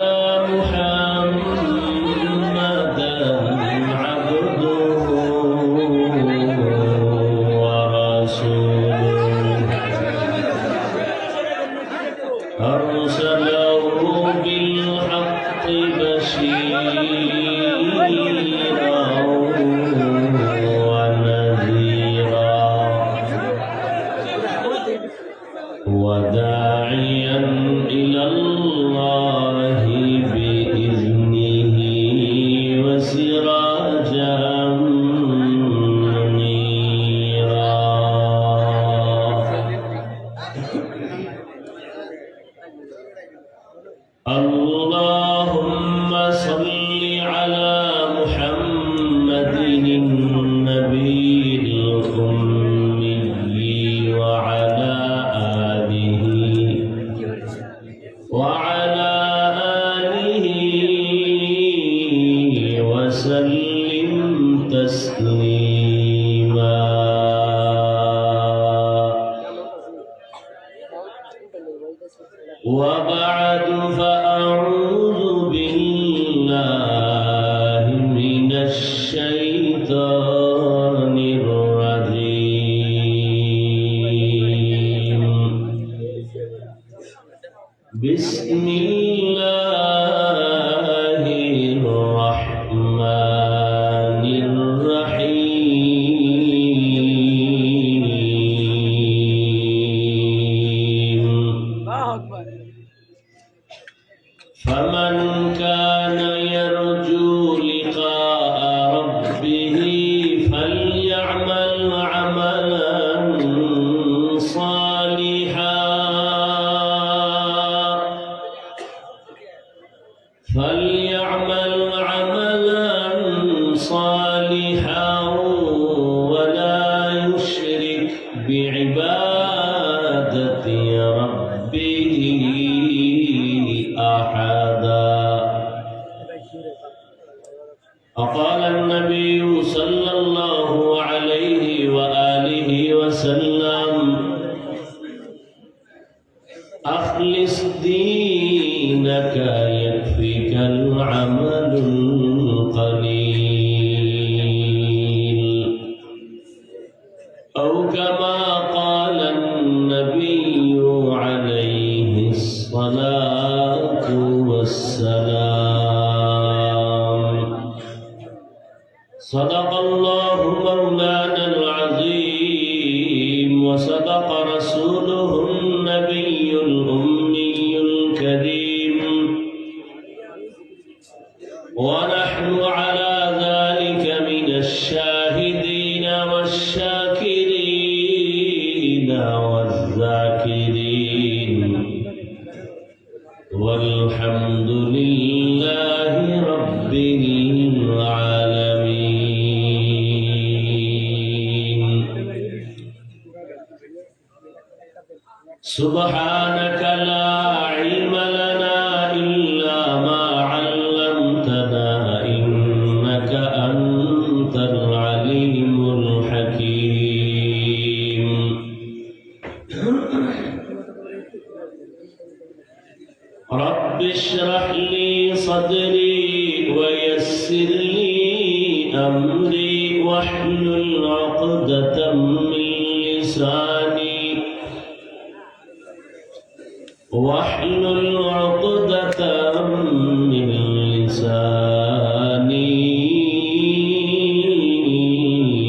محمدا عبده ورسوله أرسله بالحق بشيرا ونذيرا وداعيا إلى الله بإذنه وسراجا منيرا. اللهم صل على محمد النبي الأمي وعلى آله وسلم تسليما. وبعد فأعوذ بالله من الشيطان الرجيم. بسم الله الرحمن الرحيم. فمن كان يرجو لقاء ربه فليعمل عملا صالحا ولا يشرك بعبادة ربه أحدا. وقال النبي صلى الله عليه وآله وسلم: أخلص دينك يكفيك العمل القليل، أو كما قال النبي عليه الصلاة والسلام. صدق الله مولانا العظيم، وصدق رسوله النبي الأمي الكريم، ونحن على ذلك من الشاهدين والشاكرين والذاكرين، والحمد لله رب العالمين. سبحانك لا علم لنا إلا ما علمتنا إنك أنت العليم الحكيم. رب اشرح لي صدري ويسر لي أمري واحلل عقدة من لساني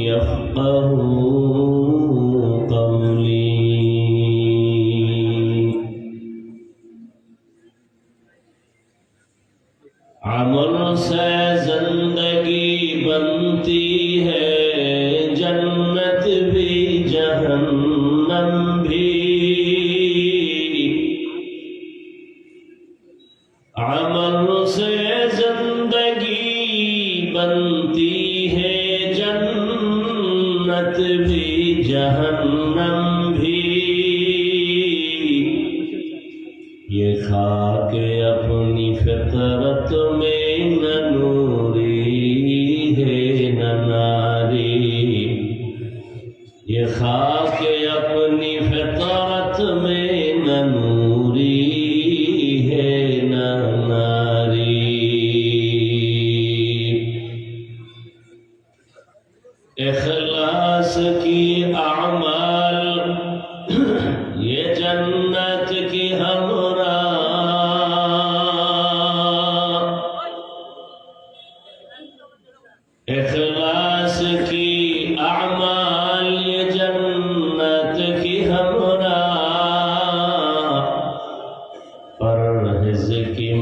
يفقه قولي. عمل سے زندگی بنتی ہے، جنت بھی جہنم بھی. عمل سے زندگی بنتی ہے، جنت بھی جہنم بھی. یہ خاک اپنی فطرت میں نہ نوری ہے نہ ناری. یہ خاک اپنی فطرت میں نہ نوری ہے نہ ناری.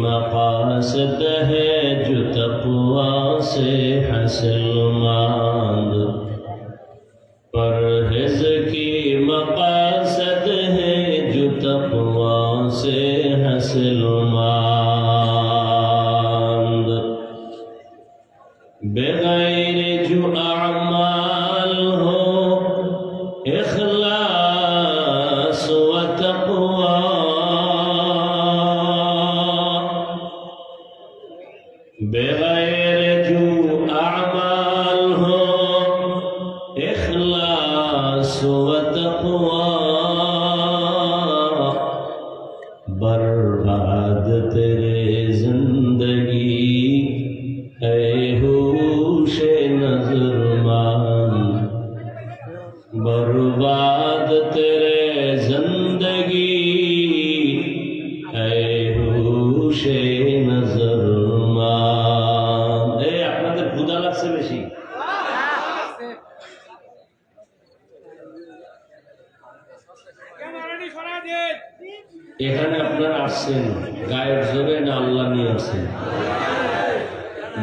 मकासद है जो तक़वा से हासिलमंद, परहेज़ की मकासद है जो तक़वा से हासिलमंद। बेगैर जो अमाल हो इखलास व तक़वा, बेगैर जो अमाल हो इखलास व तक़वा, बर्बाद तेरे जिंदगी है होशे नज़रमान, बर्बाद तेरे जिंदगी है होशे नज़रमान। আপনাদের ক্ষুধা লাগছে বেশি? এখানে আপনারা আসছেন গায়ের জোরে না আল্লাহ নিয়ে আসছেন?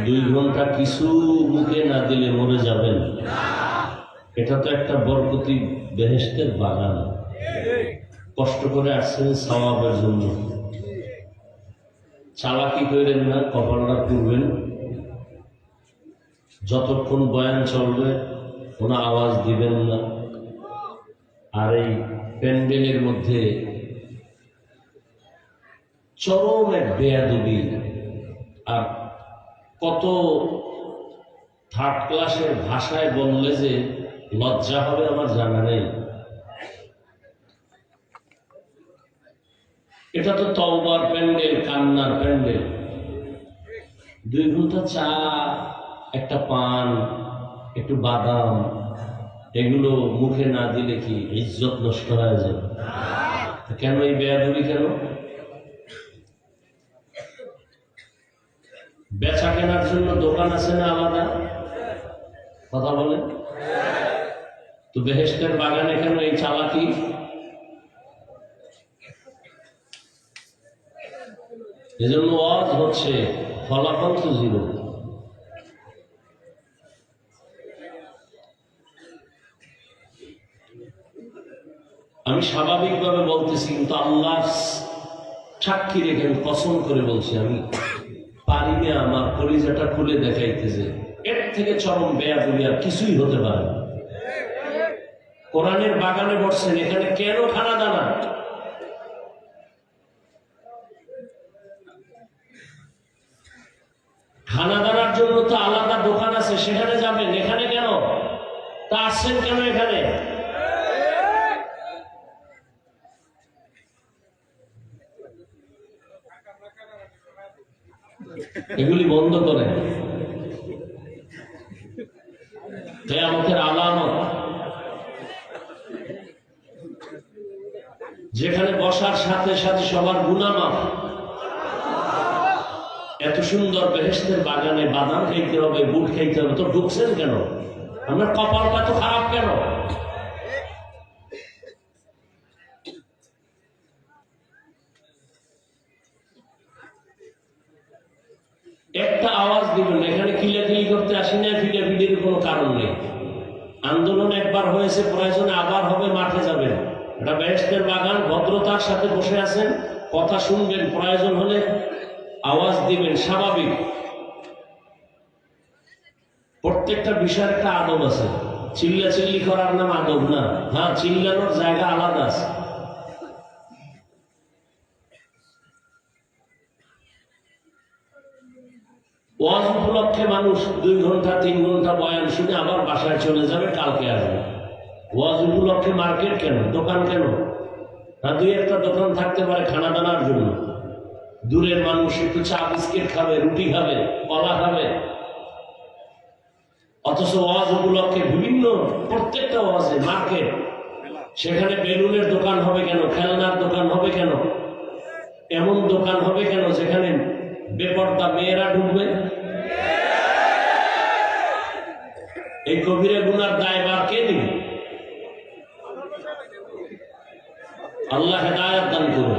2 ঘন্টা কিছু মুখে না দিলে মরে যাবেন। এটা তো একটা বরকতি বেহেশতের বাগান। কষ্ট করে আসছেন সওয়াবের জন্য। চালাকি করেন না, কপালটা পুড়বেন। যতক্ষণ বয়ান চলবে কোনো আওয়াজ দিবেন না। আর এই প্যান্ডেলের মধ্যে চরম এক বেয়াদবি আর কত থার্ড ক্লাসের ভাষায় বললে যে লজ্জা হবে আমার জানা নেই। এটা তো তওবার প্যান্ডেল, কান্নার প্যান্ডেল। 2 ঘন্টা চা, একটা পান, একটু বাদাম, এগুলো মুখে না দিলে কি ইজ্জত নষ্ট হয়ে যায়? কেন এই বেয়াদবি? কেন? বেচা কেনার জন্য দোকান আছে না আলাদা? কথা বলেন তো। বেহেশতের বাগানে কেন এই চালাকি? এজন্য ওয়াজ হচ্ছে, ফলাফল তো 0। আমি স্বাভাবিকভাবে বলতেছি, কিন্তু আল্লাহ সাক্ষী রেখে কসম করে বলছি, আমি পারি না আমার কলিজাটা খুলে দেখাইতেছে। এর থেকে চরম বেয়াদবি আর কিছুই হতে পারে না। কোরআনের বাগানে বসছেন, এখানে কেন খানা দানা? খানা দানার জন্য তো আলাদা দোকান আছে, সেখানে যাবেন। এখানে কেন? তা আসছেন কেন এখানে? এগুলি বন্ধ করেন। কিয়ামতের আলামত, যেখানে বসার সাথে সাথে সবার গুনাহ মাফ। এত সুন্দর বেহেশতের বাগানে বাদাম খাইতে হবে, বুট খাইতে হবে, তো ঢুকছেন কেন? আপনার কপালটা তো খারাপ কেন? একটা আওয়াজ দিবেন। এখানে কিলাকিলি করতে আসি না, ফিটাফিটির কোনো কারণ নেই। আন্দোলন একবার হয়েছে, প্রয়োজনে আবার হবে, মাঠে যাবেন। এটা বেহেশতের বাগান, ভদ্রতার সাথে বসে আছেন, কথা শুনবেন, প্রয়োজন হলে আওয়াজ দিবেন, স্বাভাবিক। প্রত্যেকটা বিষয়ের একটা আদব আছে। চিল্লাচিল্লি করার নাম আদব না। হ্যাঁ, চিল্লানোর জায়গা আলাদা আছে। ওয়াজ উপলক্ষে মানুষ 2 ঘন্টা 3 ঘন্টা বয়ান শুনে আবার বাসায় চলে যাবে, কালকে আসবে। ওয়াজ উপলক্ষে মার্কেট কেন, দোকান কেন? না, 2-1টা দোকান থাকতে পারে খানা দানার জন্য। দূরের মানুষ একটু চা বিস্কিট খাবে, রুটি খাবে, কলা খাবে। অথচ ওয়াজ উপলক্ষে বিভিন্ন প্রত্যেকটা ওয়াজে মার্কেট। সেখানে বেলুনের দোকান হবে কেন? খেলনার দোকান হবে কেন? এমন দোকান হবে কেন যেখানে বেপরদা মেয়েরা ঢুকবে? এই কবিরা গুনার দায়ভার কে নিবে? আল্লাহ হেদায়েত দান করুন।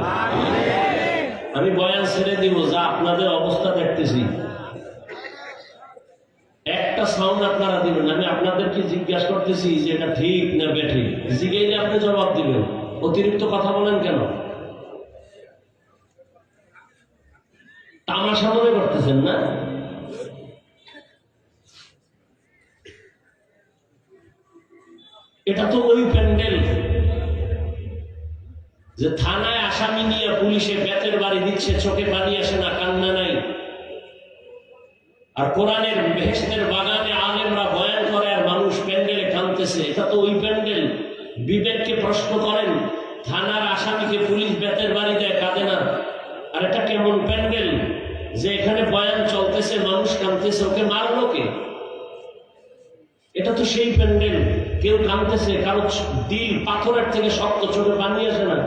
আমি বয়ান ছেড়ে দিব, যা আপনাদের অবস্থা দেখতেছি। একটা সাউন্ড আপনারা দিবেন, আমি আপনাদেরকে জিজ্ঞাসা করতেছি যে এটা ঠিক না বেঠিক, জিজ্ঞেস আপনি জবাব দিবেন। অতিরিক্ত কথা বলেন কেন? তামাশা মনে করতেছেন না? এটা তো ওই প্যান্ডেল যে থানায় আসামি নিয়ে পুলিশে বেতের বাড়ি দিচ্ছে, চোখে পানি আসে না, কান্না নাই। আর কোরআনের বেহেশতের বাগানে আলেমরা বয়ান করে আর মানুষ প্যান্ডেলে কাঁদতেছে। এটা তো ওই প্যান্ডেল। বিবেককে প্রশ্ন করেন, থানার আসামিকে পুলিশ বেতের বাড়ি দেয়, কাঁদে না। আর এটা কেমন প্যান্ডেল যে এখানে বয়ান চলতেছে, মানুষ কাঁদতেছে, ওকে মারলো কে? এটা তো সেই প্যান্ডেল, কেউ কাঁদতেছে, কারো দিল পাথরের থেকে শক্ত, চোখে পানি আসে না।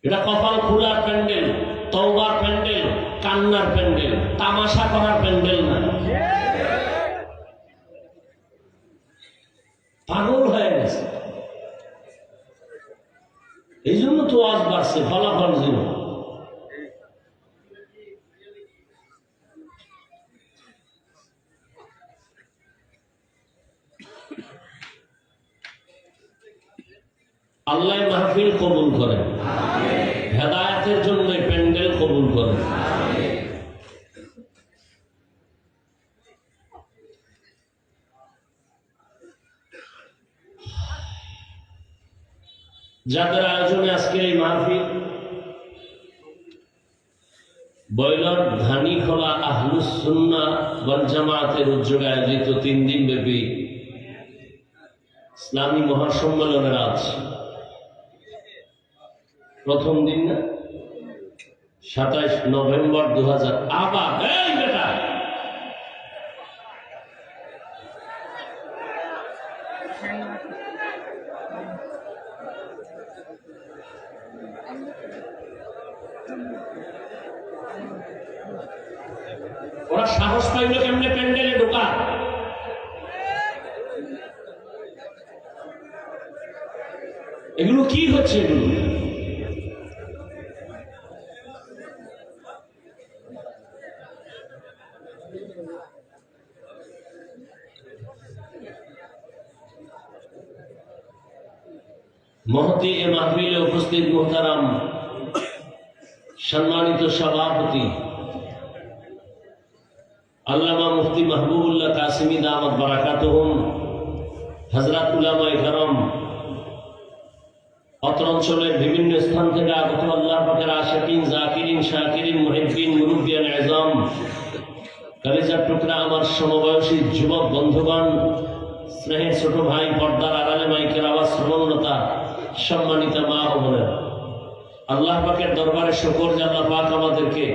এটা কপাল খোলার প্যান্ডেল, তওবার প্যান্ডেল, কান্নার প্যান্ডেল, তামাশা করার প্যান্ডেল না। পাগল হয়ে গেছে। এই জন্য তো আজ বাড়ছে, ফলাফল জিরো। আল্লাহ মাহফিল কবুল করেন, হেদায়েতের জন্য প্যান্ডেল কবুল করেন। যাদের আয়োজনে আজকে এই মাহফিল, বয়লার ধানীখোলা আহলুস সুন্নাহ ওয়াল জামাতের উদ্যোগে আয়োজিত 3 দিন ব্যাপী ইসলামী মহাসম্মেলনের আজ প্রথম দিন না, 27 নভেম্বর 2000। আবার এই বেটা ওরা সাহস পাইল কেমনে প্যান্ডেলে ঢোকা? এগুলো কি হচ্ছে? এগুলো মহতি এ মাহফিলে উপস্থিত মোহতারাম সম্মানিত সভাপতি আল্লামা মুফতি মাহবুবুল্লাহ কাসিমি দামাত বারাকাতুহুম, হযরত উলামায়ে কেরাম, অত্র অঞ্চলের বিভিন্ন স্থান থেকে আগত আল্লাহ পাকের আশিকিন, জাকিরিন, শাকিরিন, মুহিব্বিন, মুরব্বিয়ান আযম, কলিজার টুকরা আমার সমবয়সী যুবক বন্ধুগণ, স্নেহের ছোট ভাই, পর্দার আড়ালে মাইকের আওয়াজ শ্রবণতা, সম্মানিত মা ও বোনেরা, আল্লাহ পাকের দরবারে শুকর যে আল্লাহ পাক আমাদেরকে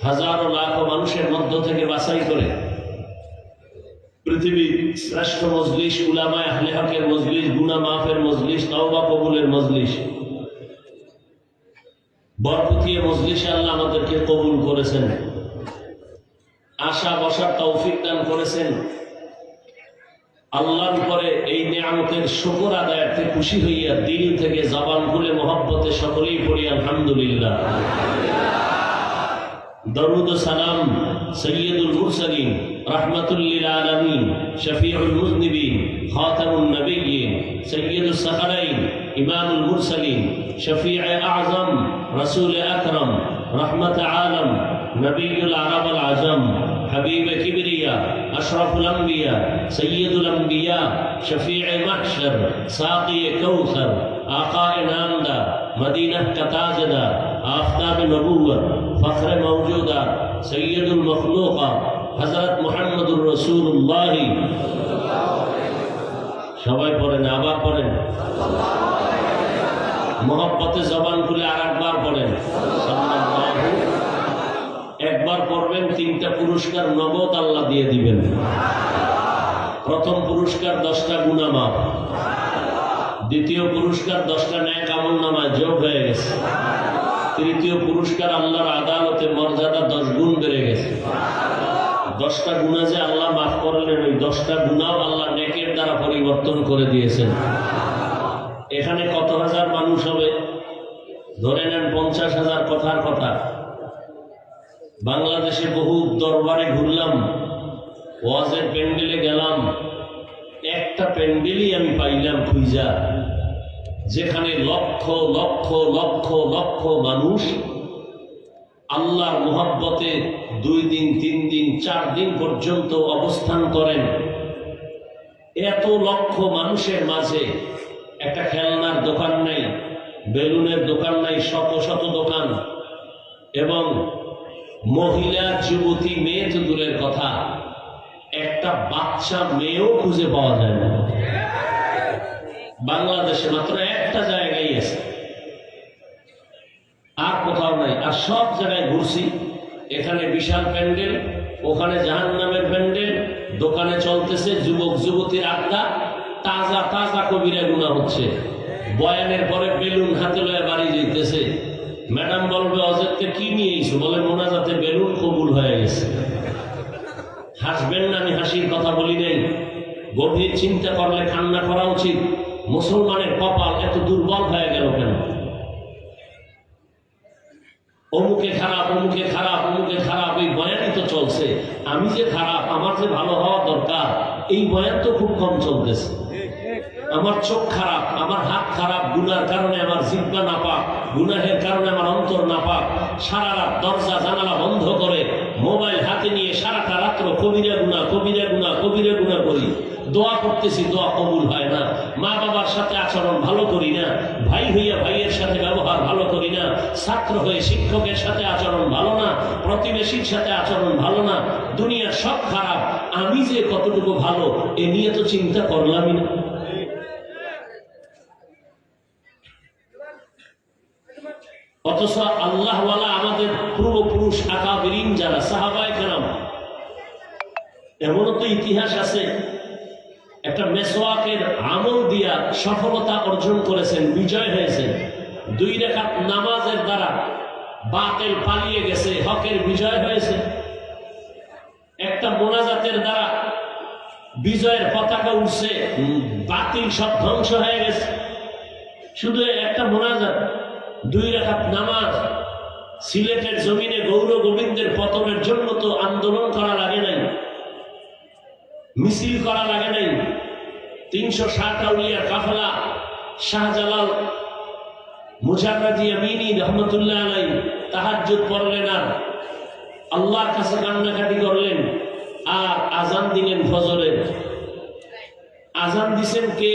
হাজারো লাখো মানুষের মধ্য থেকে বাছাই করে পৃথিবীর শ্রেষ্ঠ মজলিস, উলামায়ে আহলে হকের মজলিস, গুনাহ মাফের মজলিস, তওবা কবুলের মজলিস, বরকতিয়ে মজলিসে আল্লাহ আমাদেরকে কবুল করেছেন, আশা বসার তৌফিক দান করেছেন। আল্লাহর পরে এই নিয়ামতের শুকর আদায়ার্থে খুশি হইয়া দিল থেকে জবান খুলে মহব্বতে সকলেই পড়ি আলহামদুলিল্লাহ। দরুদ ও সালাম সৈয়দুল মুরসালিন, রাহমাতুল লিল আলামিন, শফিউল মুজনিবিন, খাতামুন নবিয়্যিন, সৈয়দুস সাকলাইন, ইমামুল মুরসালিন, শফিয়ে আযম, রাসূল আকরাম, রহমত আলম, নবিয়ুল আরব আল আজম, হাবিব কিবরিয়া, আশরাফুল আম্বিয়া, সৈয়দুল আম্বিয়া, শফিয়ে মাহশর, সাকিয়ে কৌসর, আকায়ে নামদার, মদিনাহ কা তাজদার, আফতাব নবুয়ত, ফখরে মওজুদাত, সৈয়দুল মখলুকাত, হযরত মুহাম্মদুর রাসূলুল্লাহ। সবাই পড়েন, আবার পড়েন, মহব্বতে জবান খুলে আর একবার পড়েন সাল্লাল্লাহু। একবার পড়বেন, 3টা পুরস্কার নগদ আল্লাহ দিয়ে দিবেন। প্রথম পুরস্কার 10টা গুনাহ মাফ, দ্বিতীয় পুরস্কার 10টা নেক আমলনামায় যোগ হয়ে গেছে, তৃতীয় পুরস্কার আল্লাহর আদালতে মর্যাদা 10 গুণ বেড়ে গেছে। 10টা গুনাহ যে আল্লাহ মাফ করলেন, ওই 10টা গুনাহ আল্লাহ নেকের দ্বারা পরিবর্তন করে দিয়েছেন। এখানে কত হাজার মানুষ হবে? ধরে নেন 50,000 কথার কথা। বাংলাদেশে বহু দরবারে ঘুরলাম, ওয়াজের প্যান্ডেলে গেলাম, একটা প্যান্ডেলই আমি পাইলাম খুঁজা, যেখানে লক্ষ লক্ষ লক্ষ লক্ষ মানুষ আল্লাহর মুহাব্বতে 2 দিন 3 দিন 4 দিন পর্যন্ত অবস্থান করেন। এত লক্ষ মানুষের মাঝে একটা খেলনার দোকান নাই, বেলুনের দোকান নাই, শত শত দোকান, এবং মহিলা যুবতী মেয়ে তো দূরের কথা, একটা বাচ্চা মেয়েও খুঁজে পাওয়া যায় না। বাংলাদেশে মাত্র একটা জায়গায় আছে, আর কোথাও নাই। আর সব জায়গায় ঘুরছি, এখানে বিশাল প্যান্ডেল, ওখানে জাহান্নামের প্যান্ডেল, দোকানে চলতেছে যুবক যুবতীর আড্ডা, তাজা তাজা কবিরা গুনাহ হচ্ছে। বয়ানের পরে বেলুন হাতে লয়ে বাড়ি যাইতেছে, ম্যাডাম বলবে অজেরকে কি নিয়ে এসো, বলে মোনাজাতে বেলুন কবুল হয়ে গেছে। হাসবেন না, আমি হাসির কথা বলি নাই। গভীর চিন্তা করলে কান্না করা উচিত। মুসলমানের কপাল এত দুর্বল হয়ে গেল কেন? অমুকে খারাপ, অমুকে খারাপ, অমুকে খারাপ, এই বয়ানই তো চলছে। আমি যে খারাপ, আমার যে ভালো হওয়া দরকার, এই বয়ান তো খুব কম চলতেছে। আমার চোখ খারাপ, আমার হাত খারাপ, গুনার কারণে আমার জিহ্বা নাপাক, গুনাহের কারণে আমার অন্তর নাপাক। সারা রাত দরজা জানালা বন্ধ করে মোবাইল হাতে নিয়ে সারাটা রাত্র কবিরা গুনাহ, কবিরা গুনাহ, কবিরা গুনাহ করি। দোয়া করতেছি, দোয়া কবুল হয় না। মা বাবার সাথে আচরণ ভালো করি না, ভাই হইয়া ভাইয়ের সাথে ব্যবহার ভালো করি না, ছাত্র হয়ে শিক্ষকের সাথে আচরণ ভালো না, প্রতিবেশীর সাথে আচরণ ভালো না। দুনিয়ার সব খারাপ, আমি যে কতটুকু ভালো এ নিয়ে তো চিন্তা করলামই না। অথচ আল্লাহওয়ালা আমাদের পূর্বপুরুষ আকাবিরিন যারা সাহাবায়ে কেরাম, এমনও তো ইতিহাস আছে, একটা মেসওয়াকের আমল দিয়া সফলতা অর্জন করেছেন, বিজয় হয়েছে। 2 রাকাত নামাজের দ্বারা বাতিল পালিয়ে গেছে, হকের বিজয় হয়েছে। একটা মোনাজাতের দ্বারা বিজয়ের পতাকা উঠছে, বাতিল সব ধ্বংস হয়ে গেছে। শুধু একটা মোনাজাত, 2 রাকাত নামাজ। সিলেটের জমিনে গৌর গোবিন্দের পতনের জন্য তো আন্দোলন করা লাগে নাই, মিছিল করা লাগে নাই। 360 আউলিয়ার কাফেলা, শাহজালাল মুজাররাদি আমিনী রহমতুল্লাহ আলাইহি তাহাজ্জুদ পড়লেন আর আল্লাহর কাছে কান্নাকাটি করলেন, আর আজান দিলেন ফজরের। আজান দিছেন কে?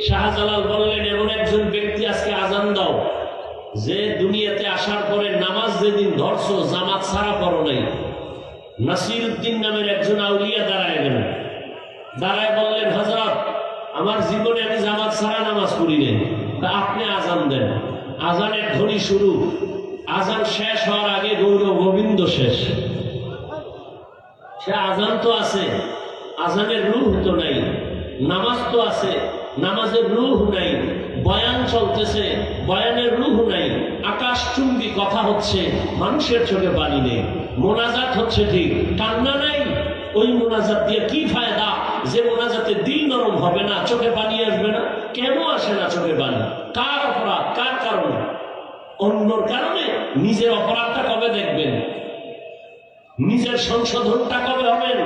শাহজালাল বললেন, এমন একজন ব্যক্তি আজকে আজান দাও যে দুনিয়াতে আসার পরে নামাজ যেদিন ধরছো জামাত ছাড়া পড়ো নাই। নাসিরউদ্দিন নামের একজন আউলিয়া দাঁড়ায় গেলেন, দাঁড়ায় বললেন, হযরত, আমার জীবনে আমি জামাত ছাড়া নামাজ পড়ি নাই, আপনি আজান দেন। আজানের ধ্বনি শুরু, আজান শেষ হওয়ার আগে গৌর গোবিন্দ শেষ। সে আজান তো আছে, আজানের রূহ তো নাই। নামাজ তো আছে, নামাজের রূহ নাই। বয়ান চলতেছে, বয়ানের রূহ নাই। আকাশচুম্বী কথা হচ্ছে, মানুষের চোখে পানি নেই। মোনাজাত হচ্ছে ঠিক, কান্না নাই। ওই মোনাজাত দিয়ে কি ফায়দা যে মোনাজাতে দিল নরম হবে না, চোখে পানি আসবে না? কেন আসে না চোখে পানি? কার অপরাধ? কার কারণে? অন্যর কারণে। নিজের অপরাধটা কবে দেখবেন? নিজের সংশোধনটা কবে হবেন?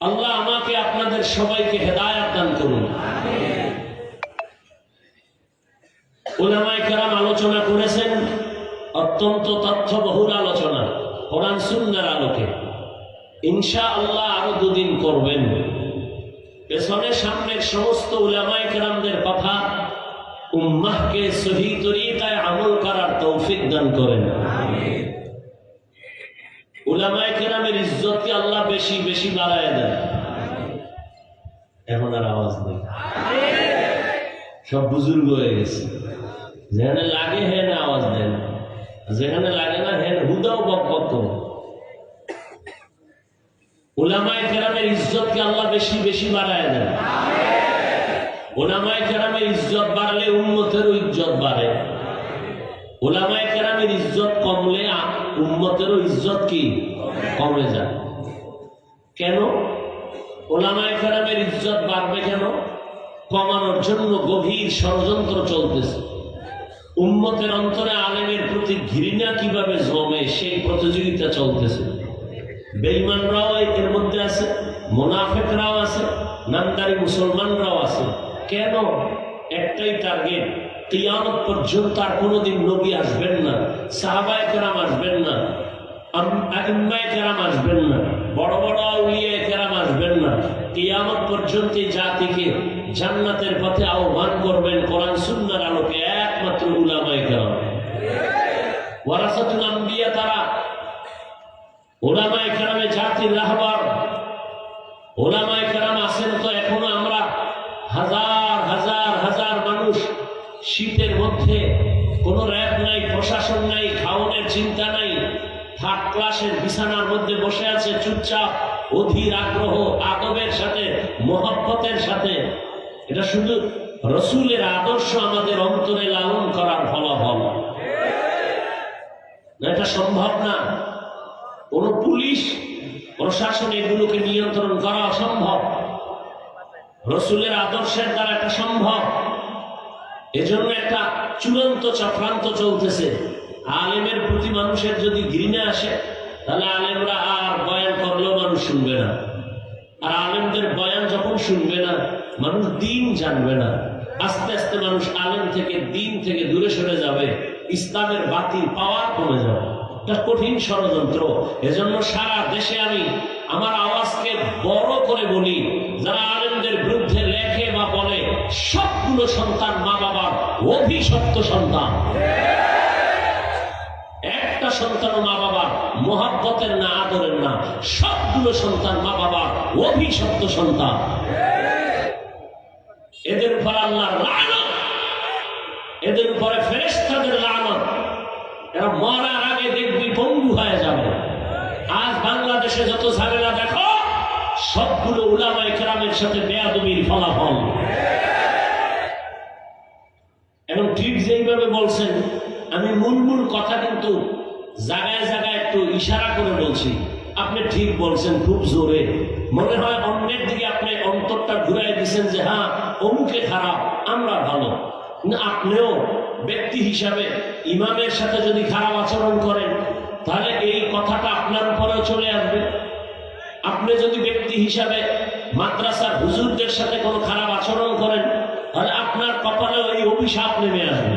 আল্লাহ আমাকে আপনাদের সবাইকে হেদায়েত দান করুন। উলামায়ে কেরাম আলোচনা করেছেন, অত্যন্ত তথ্যবহুল আলোচনা, কোরআন সুন্নাহর আলোকে। ইনশাআল্লাহ আরো 2 দিন করবেন। পেছনে সামনের সমস্ত উলামায়ে কেরামদের কথা উম্মাহকে সহি তরিকায় আমল করার তৌফিক দান করেন। আমিন। উলামায়ে কেরামের ইজ্জতকে আল্লাহ বেশি বেশি বাড়ায় দেন। এখন আর আওয়াজ নেই, সব বুজুর্গ হয়ে গেছে। যেখানে লাগে হ্যাঁ না আওয়াজ দেন, যেখানে লাগে না হ্যাঁ হুদাও বক বক করুন। উলামায়ে কেরামের ইজ্জতকে আল্লাহ বেশি বেশি বাড়ায় দেন। উলামায়ে কেরামের ইজ্জত বাড়লে উম্মতেরও ইজ্জত বাড়ে। উলামায়ে কেরামের ইজ্জত কমলে উম্মতেরও ইজ্জত কি কমে যায়। কেন উলামায়ে কেরামের ইজ্জত বাড়বে? কেন? কমানোর জন্য গভীর ষড়যন্ত্র চলতেছে। উম্মতের অন্তরে আলেমের প্রতি ঘৃণা কিভাবে জমে সেই প্রতিযোগিতা চলতেছে। বেঈমানরাও এর মধ্যে আছে, মুনাফিকরাও আছে, নামদারি মুসলমানরাও আছে। কেন? একটাই টার্গেট, কিয়ামত পর্যন্ত আর কোনোদিন নবী আসবেন না, সাহাবায়ে কেরাম আসবেন না, আইম্মায়ে কেরাম আসবেন না, বড় বড় আউলিয়ায়ে কেরাম আসবেন না। কিয়ামত পর্যন্ত জাতিকে জান্নাতের পথে আহ্বান করবেন কোরআন সুন্নাহর আলোকে একমাত্র উলামায়ে কেরাম। ওয়ারাসাতুল আম্বিয়া তারা। উলামায়ে কেরামে জাতির রাহবার। উলামায়ে কেরাম আছেন তো এখনো আমরা হাজার হাজার হাজার মানুষ শীতের মধ্যে কোনো র‍্যাব নাই, প্রশাসন নাই, খাওয়ানোর চিন্তা নাই, থার্ড ক্লাসের বিছানার মধ্যে বসে আছে চুপচাপ, অধীর আগ্রহ, আদবের সাথে, মহব্বতের সাথে। এটা শুধু রসুলের আদর্শ আমাদের অন্তরে লালন করার ফলাফল। এটা সম্ভব না। কোন পুলিশ প্রশাসন এগুলোকে নিয়ন্ত্রণ করা অসম্ভব। রসুলের আদর্শের দ্বারা এটা সম্ভব। এজন্য একটা চূড়ান্ত চক্রান্ত চলতেছে। আলেমের প্রতি মানুষের যদি ঘৃণা আসে, তাহলে আলেমরা আর বয়ান করলেও মানুষ শুনবে না। আর আলেমদের বয়ান যখন শুনবে না, মানুষ দিন জানবে না। আস্তে আস্তে মানুষ আলেম থেকে, দিন থেকে দূরে সরে যাবে। ইসলামের বাতিল পাওয়ার কমে যাবে। এটা কঠিন ষড়যন্ত্র। এজন্য সারা দেশে আমি আমার আওয়াজকে বড় করে বলি, যারা আলেমদের বিরুদ্ধে লেখে বা বলে, সবগুলো সন্তান মা বাবার অভিশপ্ত সন্তান। একটা সন্তান মা বাবার মহব্বতের না, আদরের না, সবগুলো সন্তান মা বাবার অভিশপ্ত সন্তান। এদের উপর আল্লাহর লানত, এদের উপরে ফেরেশতাদের লানত। এরা মরার আগে দেখবি পঙ্গু হয়ে যাবে। আজ বাংলাদেশে যত ঝামেলা দেখো, সবগুলো উলামায়ে কেরামের সাথে বেয়াদবির ফলাফল। এখন ঠিক যেইভাবে বলছেন, আমি মূল কথা কিন্তু জায়গায় জায়গায় একটু ইশারা করে বলছি। আপনি ঠিক বলছেন, খুব জোরে। মনে হয় অন্যের দিকে আপনি অন্তরটা ঘুরাই দিচ্ছেন যে হ্যাঁ অমুকে খারাপ, আমরা ভালো। না, আপনিও ব্যক্তি হিসাবে ইমামের সাথে যদি খারাপ আচরণ করেন, তাহলে এই কথাটা আপনার উপরেও চলে আসবে। আপনি যদি ব্যক্তি হিসাবে মাদ্রাসার হুজুরদের সাথে কোনো খারাপ আচরণ করেন, তাহলে আপনার কপালেও এই অভিশাপ নেমে আসবে।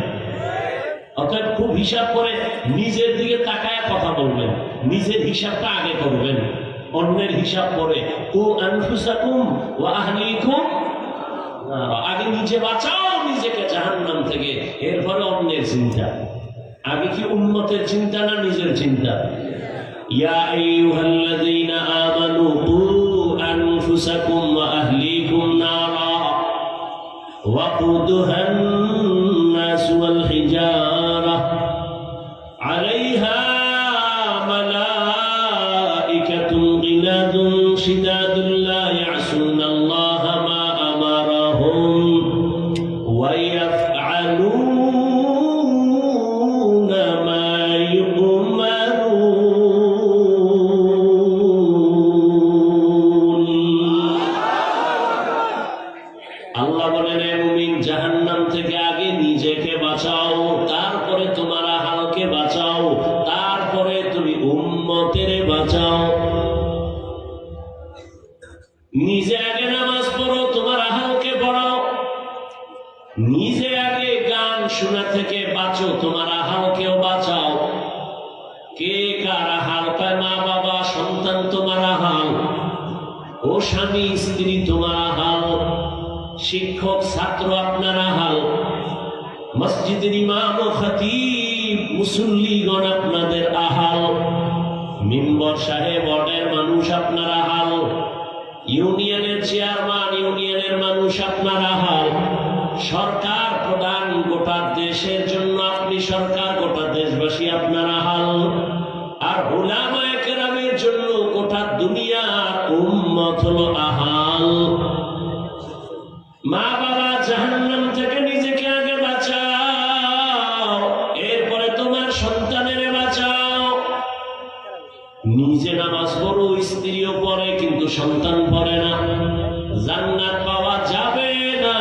অতএব খুব হিসাব করে নিজের দিকে তাকায় কথা বলবেন, নিজের হিসাবটা আগে করবেন, অন্যের হিসাব করে। কু আনফুসাকুম ওয়া আহলিকুম, আগে নিজে বাঁচাও নিজেকে জাহান্নাম থেকে, এরপরে অন্যের চিন্তা। আগে কি উম্মতের চিন্তা না নিজের চিন্তা? ইয়া আইয়ুহাল্লাযীনা আমানু কু আনফুসাকুম ওয়া আহলিকুম নারা ওয়াকুদুহান নাস ওয়াল হিজারা আলাইহা মালাইকাতুন গিলাদুন শিদাদুন লা ইয়াসুনাল্লাহা মা আমারাহুম ওয়া ইয়াফআলুনা মা ইউমারুন। আল্লাহ বলেন, হে মুমিন, জাহান্নাম থেকে আগে নিজেকে বাঁচাও, তারপরে তোমার আহলকে বাঁচাও, তারপরে তুমি উম্মতের বাঁচাও। নিজে আগে নামাজ পড়ো, তোমার আহলকে পড়াও। নিজে আগে গান শোনা থেকে বাঁচো, তোমার আহলকেও বাঁচাও। কে কার আহাল পায়? মা বাবা, সন্তান তোমার আহাল, ও স্বামী স্ত্রী তোমার আহাল, শিক্ষক ছাত্র আপনার আহাল, মসজিদের ইমাম ও খতিব মুসল্লিগণ আপনাদের আহাল, মিম্বর সাহেব ওয়ার্ডের মানুষ আপনার আহাল, ইউনিয়নের চেয়ারম্যান ইউনিয়নের মানুষ আপনার আহাল, সরকার প্রধান গোটা দেশের জন্য আপনি সরকার, গোটা দেশবাসী আপনার আহাল, আর উলামায়ে কেরামের জন্য গোটা দুনিয়ার উম্মত হলো আহাল। মা বাবা, জাহান্নাম থেকে নিজেকে আগে বাঁচাও, এরপরে তোমার সন্তানের বাঁচাও। নিজে নামাজ পড়ো, স্ত্রীও পড়ে, কিন্তু সন্তান পড়ে না, জান্নাত পাওয়া যাবে না।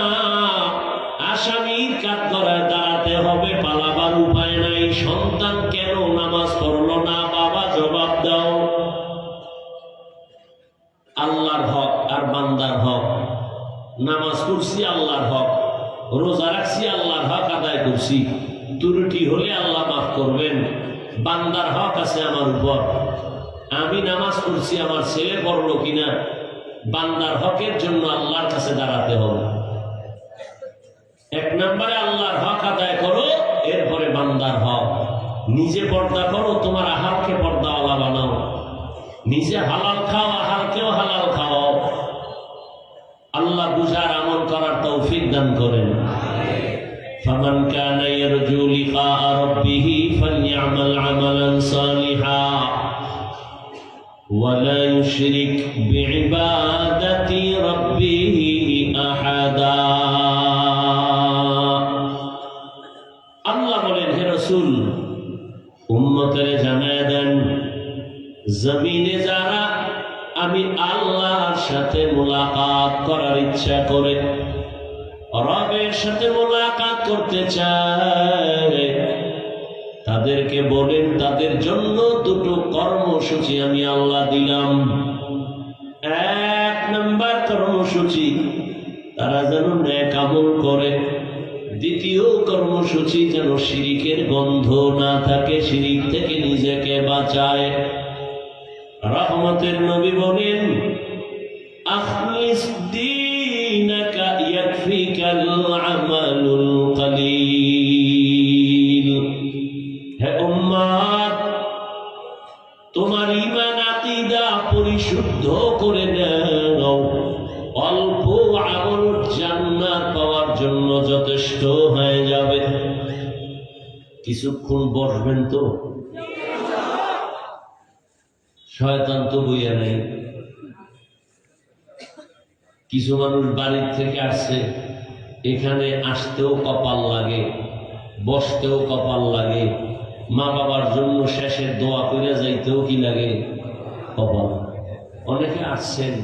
কাঠগড়ায় দাঁড়াতে হবে, পালাবার উপায় নাই। সন্তান কেন নামাজ পড়লো না, বাবা জবাব দাও। আল্লাহর হক আর বান্দার হক। নামাজ পড়ছি আল্লাহর হক, রোজা রাখছি আল্লাহর হক আদায় করছি, ত্রুটি হলে আল্লাহ মাফ করবেন। বান্দার হক আছে আমার উপর, আমি নামাজ পড়ছি, আমার ছেলে পড়লো কিনা, বান্দার হকের জন্য আল্লাহর কাছে দাঁড়াতে হবে। এক নম্বরে আল্লাহর হক আদায় করো, এরপরে বান্দার হক। নিজে পর্দা করো, তোমার আহারকে পর্দাওয়ালা বানাও। নিজে হালাল খাও, আহারকেও হালাল খাও। আল্লাহ বুঝার আমল করার তৌফিক দান করেন। ফামান কানা ইয়ারজু লিকা রাব্বিহি ফালইআমাল আমালান সালিহা ওয়া লা ইউশরিক বিইবাদাতি রাব্বিহি আহাদা। আল্লাহ বলেন, হে রাসূল, উম্মতের জানায় দেন, জমিনে যারা আমি আল্লাহর সাথে মুলাকাত করার ইচ্ছা করে, রবের সাথে মুলাকাত করতে চায়, তাদেরকে বলেন তাদের জন্য দুটো কর্মসূচি আমি আল্লাহ দিলাম। এক নম্বর কর্মসূচি, তারা যেন নেক আমল করে। দ্বিতীয় কর্মসূচি, যেন শিরিকের গন্ধ না থাকে, শিরিক থেকে নিজেকে বাঁচায়। রহমতের নবী বলেন, আখলিস দীনাকা ইয়াকফিকাল আমালুল কলিল। হে উম্মত, তোমার ঈমান আকীদা পরিশুদ্ধ করে নাও, অল্প আমল জান্নাত পাওয়ার জন্য যথেষ্ট হয়ে যাবে। কিছুক্ষণ বসবেন তো, শয়তান তো বইয়া নাই। কিছু মানুষ বাড়ির থেকে আসছে, এখানে আসতেও কপাল লাগে, বসতেও কপাল লাগে, মা বাবার জন্য শেষের দোয়া করে যাইতেও কি লাগে, কপাল। অনেকে আসছেন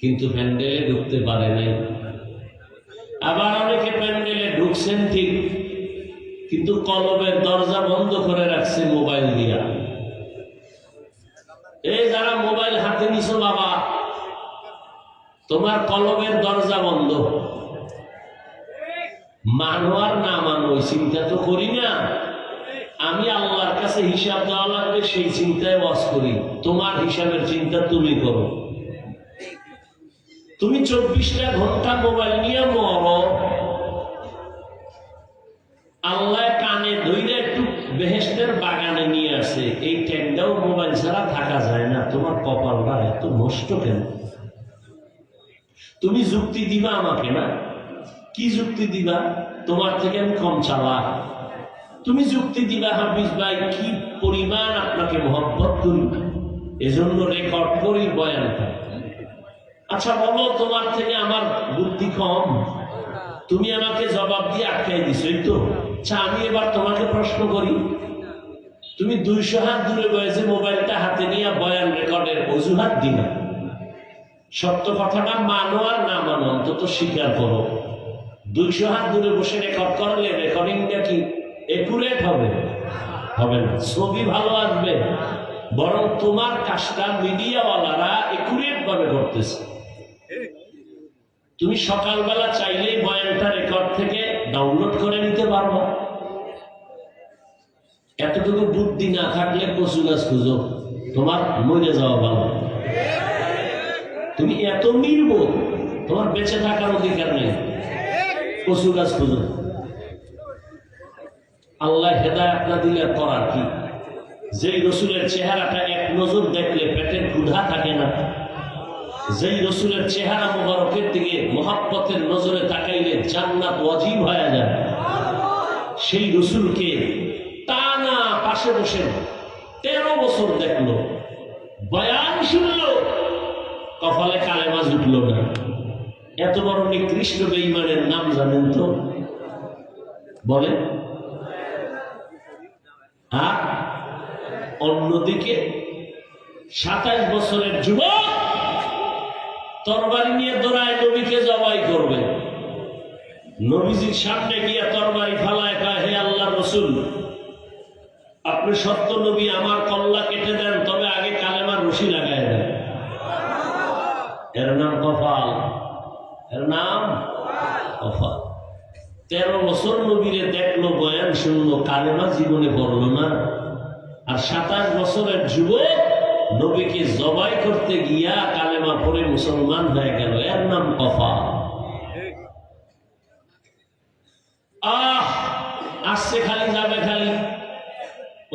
কিন্তু প্যান্ডেলে ঢুকতে পারে নাই। আবার অনেকে প্যান্ডেলে ঢুকছেন ঠিক, কিন্তু কলবের দরজা বন্ধ করে রাখছে মোবাইল দিয়া। এই যারা মোবাইল হাতে নিছো বাবা, তোমার কলবের দরজা বন্ধ। মানো আর না মানো, ওই চিন্তা তো করি না। আমি আল্লাহর কাছে হিসাব দেওয়া লাগবে, সেই চিন্তায় ওয়াজ করি। তোমার হিসাবের চিন্তা তুমি করো। তুমি 24টা ঘন্টা মোবাইল নিয়ে মরো, আল্লাহ কানে ধইরে একটু বেহেশতের বাগানে নিয়ে আসে, এই ট্যাংটাও মোবাইল ছাড়া থাকা যায় না। তোমার কপালটা এত নষ্ট কেন? তুমি যুক্তি দিবা আমাকে না? কি যুক্তি দিবা? তোমার থেকে আমি কম চালাক। তুমি যুক্তি দিবা হাফিজ ভাই কি পরিমাণ আপনাকে মহব্বত করি, এজন্য রেকর্ড করি বয়ানটা। আচ্ছা বলো, তোমার থেকে আমার বুদ্ধি কম? তুমি আমাকে জবাব দিয়ে আটকাই দিছই তো। আচ্ছা আমি এবার তোমাকে প্রশ্ন করি, তুমি 200 হাত দূরে বসে মোবাইলটা হাতে নিয়ে বয়ান রেকর্ডের অজুহাত দিবা। সত্য কথাটা মানো আর না মানো, অন্তত স্বীকার করো। 200 হাত দূরে বসে রেকর্ড করলে রেকর্ডিংটা কি একুরেট হবে? হবে না। ছবি ভালো আসবে, বরং তোমার কাজটা মিডিয়াওয়ালারা একুরেট ভাবে করতেছে। তুমি সকালবেলা চাইলেই বয়ানটা রেকর্ড থেকে ডাউনলোড করে নিতে পারবো। এতটুকু বুদ্ধি না থাকলে কচু গাছ খুঁজো, তোমার মরে যাওয়া ভালো। তুমি এত নির্বোধ, তোমার বেঁচে থাকার অধিকার নেই, কচু গাছ খুঁজো। আল্লাহ হেদায়েত না দিলে করার কি? যেই রসুলের চেহারাটা এক নজর দেখলে পেটের ক্ষুধা থাকে না, যেই রসুলের চেহারা মুবারকের দিকে মহাব্বতের নজরে তাকাইলে জান্নাত ওয়াজিব হয়ে যায়, সেই রসুলকে টানা পাশে বসে 13 বছর দেখলো, বয়ান শুনলো, কপালে কালেমা জুটলো না। এত বড় নিকৃষ্ট বেঈমানের নাম জানেন তো? বলে। আর অন্যদিকে 27 বছরের যুবক তরবারি নিয়ে দৌড়ায় নবীকে জবাই করবে। নবীজির সামনে গিয়া তরবারি ফালায় কয়, হে আল্লাহ রসুল, আপনি সত্য নবী, আমার কল্লা কেটে দেন, তবে আগে কালেমার রশি লাগায় দেন। এর নাম কপাল, এর নাম কপাল। 13 বছর নবীরে দেখলো, বয়ান শুনলো, কালেমা জীবনে পড়লো না। আর 27 বছরের যুবক নবীকে জবাই করতে গিয়া কালেমা পড়ে মুসলমান হয়ে গেল। এর নাম কপাল। আসছে খালি, যাবে খালি,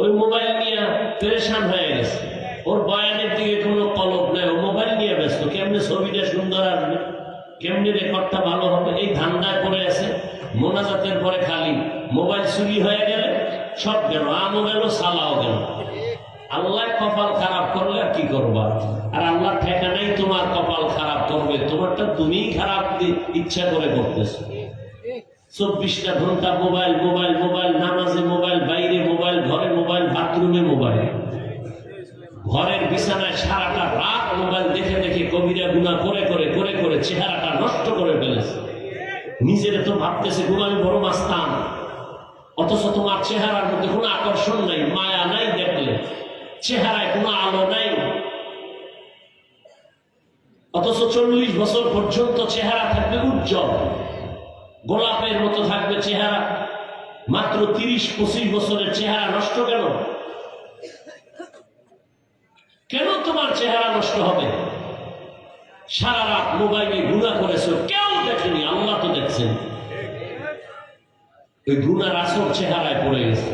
ওই মোবাইল নিয়ে পেরেশান হয়ে গেছে। ওর বয়ানের দিকে কোনো কলপ নেই, ও মোবাইল নিয়ে ব্যস্ত। কেমনে ছবিটা সুন্দর আসবে, কেমনে রেকর্ডটা ভালো হবে, এই ধান্দায় পড়ে আছে। মোনাজাতের পরে খালি মোবাইল চুরি হয়ে গেলে সব গেল, আমও গেল, সালাও গেল। আল্লাহ কপাল খারাপ করলে আর কি করবা? আর আল্লাহ ঠেকানাই তোমার কপাল খারাপ করবে, তোমারটা তুমিই খারাপ ইচ্ছা করে করতেছো। 24টা ঘন্টা মোবাইল মোবাইল মোবাইল, নামাজে মোবাইল, বাইরে মোবাইল, ঘরে মোবাইল, বাথরুমে মোবাইল, ঘরের বিছানায় সারাটা রাত মোবাইল দেখে দেখে কবিরা গুনাহ করে করে করে করে চেহারাটা নষ্ট করে ফেলেছে। নিজের তো ভাবতেছে আমি বড় মাস্তান, অথচ তোমার চেহারার মধ্যে কোনো আকর্ষণ নাই, মায়া নাই, দেখলে চেহারায় কোনো আলো নাই। অথচ 40 বছর পর্যন্ত চেহারা থাকবে উজ্জ্বল, গোলাপের মতো থাকবে চেহারা। মাত্র 30-25 বছরের চেহারা নষ্ট কেন? কেন তোমার চেহারা নষ্ট হবে? সারা রাত মোবাইলে গুনাহ করেছো, কেউ দেখেনি, আল্লাহ তো দেখছেন। ওই গুনার আসর চেহারায় পড়ে গেছে।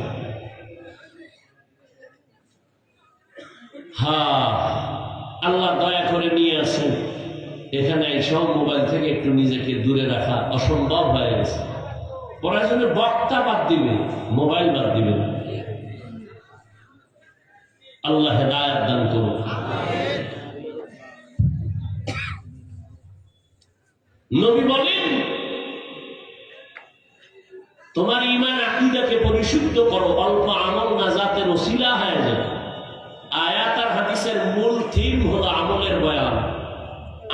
আল্লাহ দয়া করে নিয়ে আসেন এখানে। এই সব মোবাইল থেকে একটু নিজেকে দূরে রাখা অসম্ভব হয়ে গেছে। প্রয়োজনে বক্তা বাদ দিবে, মোবাইল বাদ দিবে। আল্লাহ হেদায়েত দান করুন। নবী বলেন, তোমার ঈমান আকীদাকে পরিশুদ্ধ করো, অল্প আমল নাজাতের ওসিলা হয়ে যাবে। আয়াত আর হাদিসের মূল থিম হলো আমলের বয়ান।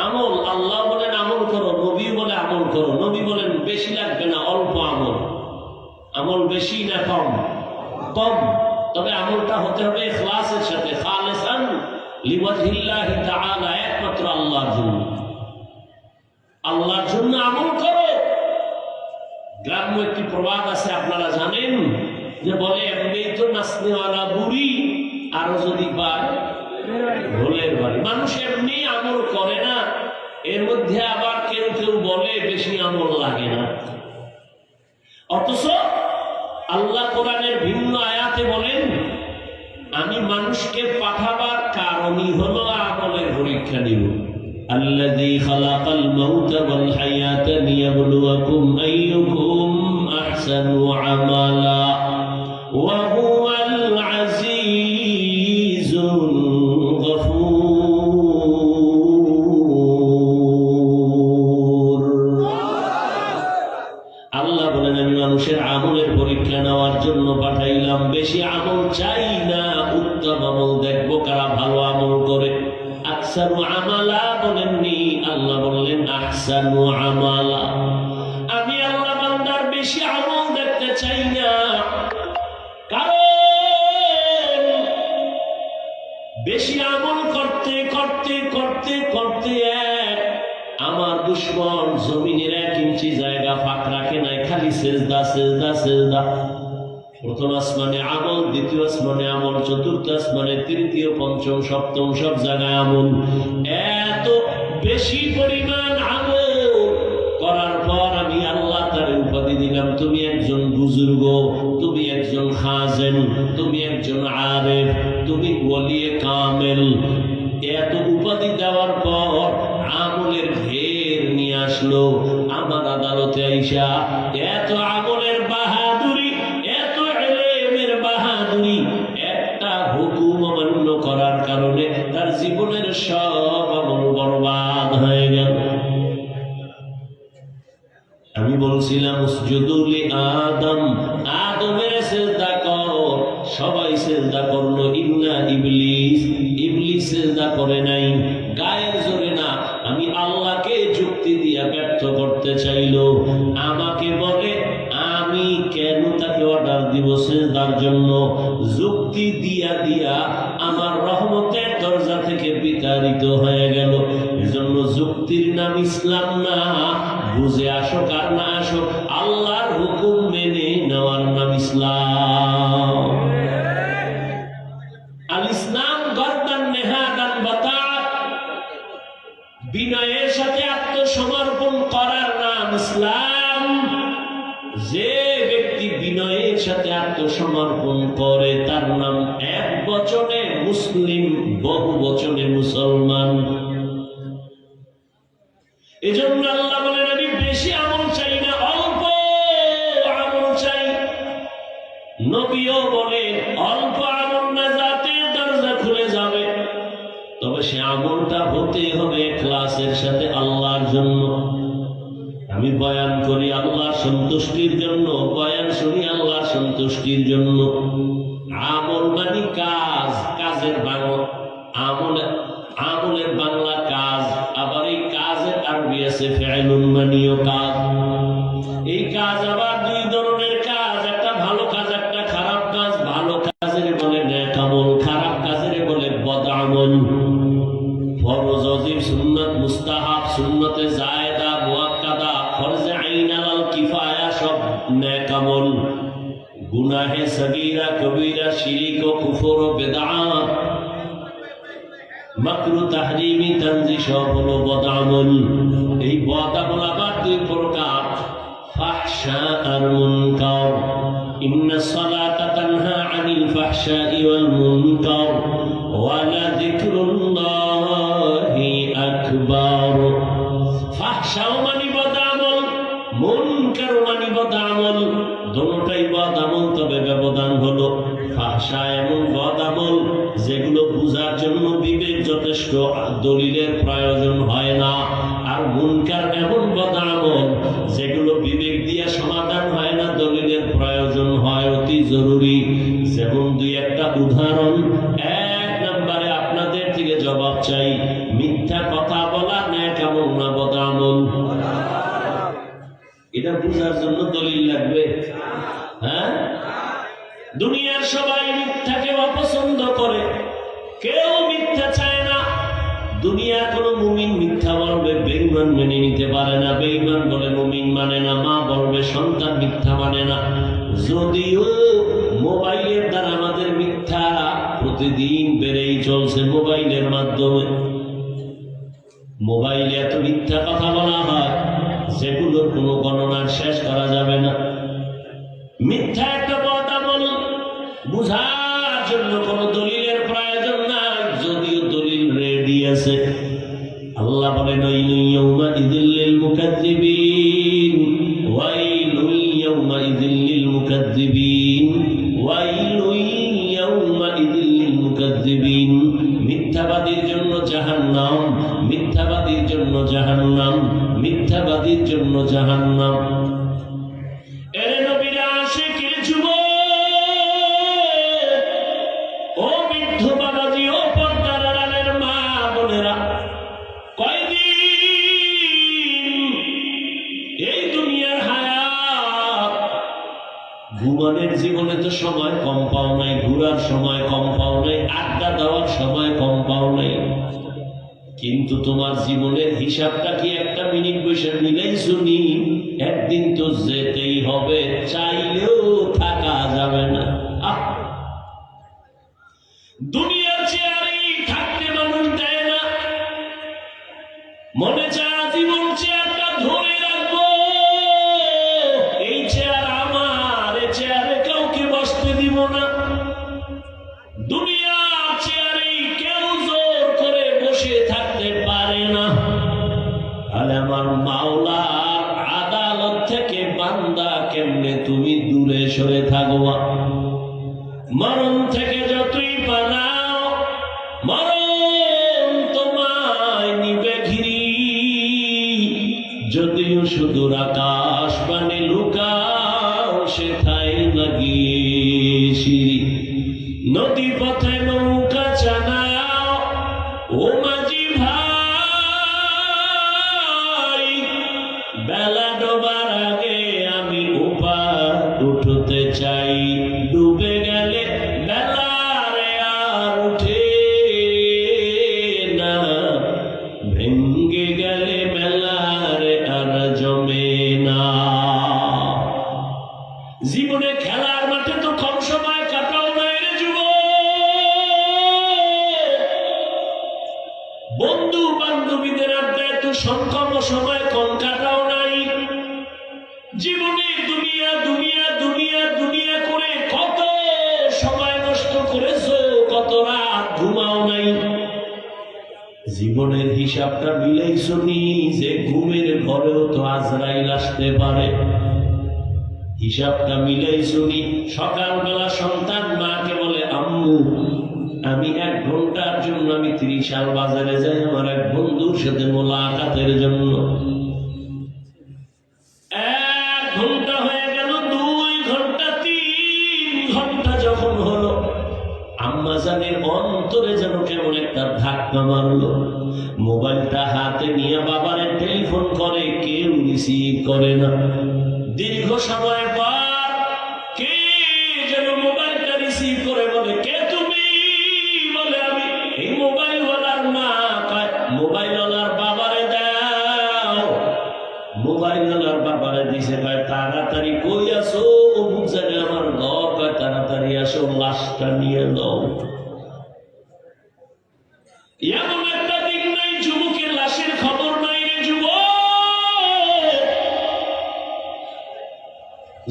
আমল, আল্লাহ বলেন আমল করো, নবী বলে আমল করো। নবী বলেন বেশি লাগবে না, অল্প আমল। আমল বেশি না কম? কম। তবে আমলটা হতে হবে ইখলাসের সাথে, খালিসান লিওয়াজহিল্লাহি তাআলা, একমাত্র আল্লাহর জন্য। আল্লাহর জন্য আমল করো। গ্রাম্য একটি প্রবাদ আছে, আপনারা জানেন, যে বলে এমনি তো নাচনেওয়ালা বুড়ি, আরো যদি পায় ভোলের বাড়ি। মানুষ এমনি আমল করে না, এর মধ্যে আবার কেউ কেউ বলে বেশি আমল লাগে না। অথচ আল্লাহ কোরআনের ভিন্ন আয়াতে বলেন, আমি মানুষকে পাঠাবার কারণই হলো আমলের পরীক্ষা নিব। আল্লাযী খালাকাল মাউতা ওয়াল হায়াতা লিয়াবলুয়াকুম আইয়ুকুম আহসানু আমালা ওয়া হুয়াল আজিজুল গফুর। আল্লাহ বলেন, আমি মানুষের আমলের পরীক্ষা নেওয়ার জন্য পাঠাইলাম। বেশি আমল চাই না, উত্তম আমল দেখবো কারা ভালো আমল করে। আকসারু আমালা বলেননি, আল্লাহ বললেন আহসানু আমালা। আমি আল্লাহ বান্দার বেশি আমল দেখতে চাই না, কারণ বেশি আমল করতে করতে করতে করতে আমার দুশ্মন জমিনের 1 ইঞ্চি জায়গা ফাঁক রাখে নাই, খালি সেজদা সেজদা সেজদা। প্রথম আসমানে আমল, দ্বিতীয় আসমানে আমল, চতুর্থ আসমানে, তৃতীয়, পঞ্চম, সপ্তম, সব জায়গায় আমল। এত বেশি পরিমাণ আমল করার পর আমি আল্লাহ তারে উপাধি দিলাম, তুমি একজন বুজুর্গ, তুমি একজন খাজেন, তুমি একজন আরেফ, তুমি ওলিয়ে কামেল। এত উপাধি দেওয়ার পর আমলের ঢের নিয়ে আসলো আমার আদালতে আইসা। এত আমলের বাহাদুরি, এত ইলমের বাহাদুরি, একটা হুকুম অমান্য করার কারণে তার জীবনের সব আমল বরবাদ হয়ে গেল। আমি বলছিলাম উসজুদু লিআদম, আদমের সিজদা কর, সবাই সিজদা করলো, ইল্লা ইবলিস, ইবলিস সিজদা করে নাই। গায়ের জোরে না, আমি আল্লাহকে যুক্তি দিয়ে দিয়া ব্যর্থ করতে চাইল। আমাকে বলে আমি কেন তাকে অর্ডার দিব সিজদার জন্য? যুক্তি দিয়া দিয়া আমার রহমতের দরজা থেকে বিতাড়িত হয়ে গেল। এজন্য যুক্তির নাম ইসলাম না। বুঝে আসুক আর না আসুক, আল্লাহর হুকুম মেনে নেওয়ার নাম ইসলাম। আল ইসলাম গর্দান নেহাদান বাতাত, বিনয়ের সাথে আত্মসমর্পণ করার নাম ইসলাম। যে ব্যক্তি বিনয়ের সাথে আত্মসমর্পণ করে তার নাম এক বচনে মুসলিম, বহু বচনে মুসলমান। এজন্য আল্লাহ বলেন আমি বেশি আমল চাই না, অল্প আমল চাই। নবীও বলেন অল্প আমল না যাতে দরজা খুলে যাবে, তবে সে আমলটা হতে হবে ইখলাসের সাথে আল্লাহর জন্য। আমি বয়ান করি আল্লাহর সন্তুষ্টির জন্য, বয়ান শুনি আল্লাহর সন্তুষ্টির জন্য। আমল মানে কাজ, কাজের বাংলা আমলের বাংলা কাজ, আবার এই কাজের আরবি আছে ফি'লুন মানিও কাজ। এই কাজ আবার দুই ধরনের কাজ, একটা ভালো কাজ একটা খারাপ কাজ। ভালো কাজের বলে নেক আমল, খারাপ কাজের বলে বদ আমল। ফরজ, ওয়াজিব, সুন্নাত, মুস্তাহাব, সুন্নতে জায়েদা, মুআক্কাদা, ফরজে আইন, আলাল কিফায়া সব নেক আমল। গুনাহে সগীরা, কবীরা, শিরক ও কুফর ও বিদআত, মাকরু, তাহরিমি, তানজি সব হলো বদ আমল। এই বদ আমল আবার দুই প্রকার, ফাহশা আর মুনকার। ইন্নাস সালাতা তানহা আনিল ফাহশাই ওয়াল মুনকার ওয়া লাযিকরুল্লাহি আকবার। ফাহশা মানে বদ আমল, মুনকার মানে বদ আমল। দুটোই বদ আমল, তবে ব্যবধান হলো ফাহশা এমন বদ আমল যেগুলো বুঝার জন্য বিবেক যথেষ্ট, দলিলের প্রয়োজন হয় না। আর মুনকার এমন বদ আমল যেগুলো বিবেক দিয়ে সমাধান হয় না, দলিলের প্রয়োজন হয় অতি জরুরি। যেমন দুই একটা উদাহরণ। এক নম্বরে আপনাদের থেকে জবাব চাই, মিথ্যা কথা বলা নেক আমল না বদ আমল? এটা বুঝার জন্য দলিল লাগবে? হ্যাঁ, দুনিয়ার সবাই মিথ্যাকে অপছন্দ করে, কেউ মিথ্যা চায় না। দুনিয়ার কোন মুমিন মিথ্যা বলবে, বেঈমান মেনে নিতে পারে না। বেঈমান বলে মুমিন মানে না, মা বলবে সন্তান মিথ্যা মানে না। যদিও মোবাইলের দ্বারা আমাদের মিথ্যা প্রতিদিন বেড়েই চলছে। মোবাইলের মাধ্যমে মোবাইলে এত মিথ্যা কথা বলা হয় যেগুলোর কোনো গণনার শেষ করা যাবে না। মিথ্যা একটা বদ আমল, বুঝার জন্য কোনো দলিলের প্রয়োজন নাই, যদিও দলিল রেডি আছে। আল্লাহ বলেন ওয়াইলুন ইয়াউমাইযিল লিল মুকাজ্জিবিন, ওয়াইলুন ইয়াউমাইযিল লিল মুকাজ্জিবিন, ওয়াইলুন ইয়াউমাইযিল লিল মুকাজ্জিবিন। মিথ্যাবাদীর জন্য জাহান্নাম, মিথ্যাবাদীর জন্য জাহান্নাম, মিথ্যাবাদীর জন্য জাহান্নাম। এর নবীরা আশিকের যুবক, ও বৃদ্ধ বাবাজি, ও পর্দার আড়ালের মা বোনেরা, কয়দিন এই দুনিয়ার হায়াত। ঘুমানোর জীবনে তো সময় কম পাও নাই, ঘুরার সময় কম পাও নাই, আড্ডা দেওয়ার সময় কম পাও নাই, কিন্তু তোমার জীবনের হিসাবটা কি একটা মিনিট বসে মিলাইছো নি? একদিন তো যেতেই হবে, চাইলেও থাকা যাবে না। দুনিয়ার চেয়ারেই থাকতে মানুষ দেয় না, মনে চায় জীবন চেয়ারটা ধরে রাখবো, এই চেয়ার আমার, এই চেয়ারে কাউকে বসতে দিব না। দুনিয়ার চেয়ারেই কেউ জোর করে বসে থাকতে পারে না। আর আমার মাওলার আদালত থেকে বান্দা কেমনে তুমি দূরে সরে থাকবা? মরণ থেকে যতই বানাও, মরণ তোমায় নিবে ঘিরি। যদিও সুদূর আকাশ বাণী লুকাও, সেথায় লাগিয়েছি নদী পথে নৌকা চালাও। ও মাঝি ভাই, ডুবতে চাই, ডুবে গেলে বেলারে আর উঠে না, ভেঙ্গে গেলে মেলারে আর জমে না। জীবনে খেলার মাঠে তো কম সময় কাটাও নাই রে যুবক, বন্ধু বান্ধবীদের আড্ডায় তো সংকম সময় কম কাটাও নাই। জীবনে দুনিয়া দুনিয়া দুনিয়া দুনিয়া করে কত সময় নষ্ট করেছো, কত রাত ঘুমাও নাই। জীবনের হিসাবটা মিলাইছো নি যে ঘুমের ঘরেও তো আজরাইল আসতে পারে? হিসাবটা মিলাইছো নি? সকালবেলা সন্তান মাকে বলে, আম্মু আমি 1 ঘন্টার জন্য আমি 30 সাল বাজারে যাই আমার এক বন্ধুর সাথে মোলাকাতের জন্য। 1 ঘন্টা হয়ে গেল, 2 ঘন্টা, 3 ঘন্টা যখন হলো, আম্মা জানের অন্তরে যেন কেমন একটা ধাক্কা মারলো। মোবাইলটা হাতে নিয়ে বাবারে টেলিফোন করে, কেউ রিসিভ করে না। দীর্ঘ সময় পর কে যেন মোবাইলটা রিসিভ করে বলে, কে তুমি? বলে আমি এই মোবাইলওয়ালার মা। মোবাইলওয়ালার বাবারে দাও। মোবাইলওয়ালার বাবারে দিছে, ভাই তাড়াতাড়ি কই আসো, অমুক জায়গায় আমার ঘর, কয় তাড়াতাড়ি আসো, লাশটা নিয়ে দাও। এমন একটা দিন নাই যুবকের লাশের খবর নাই রে যুবক।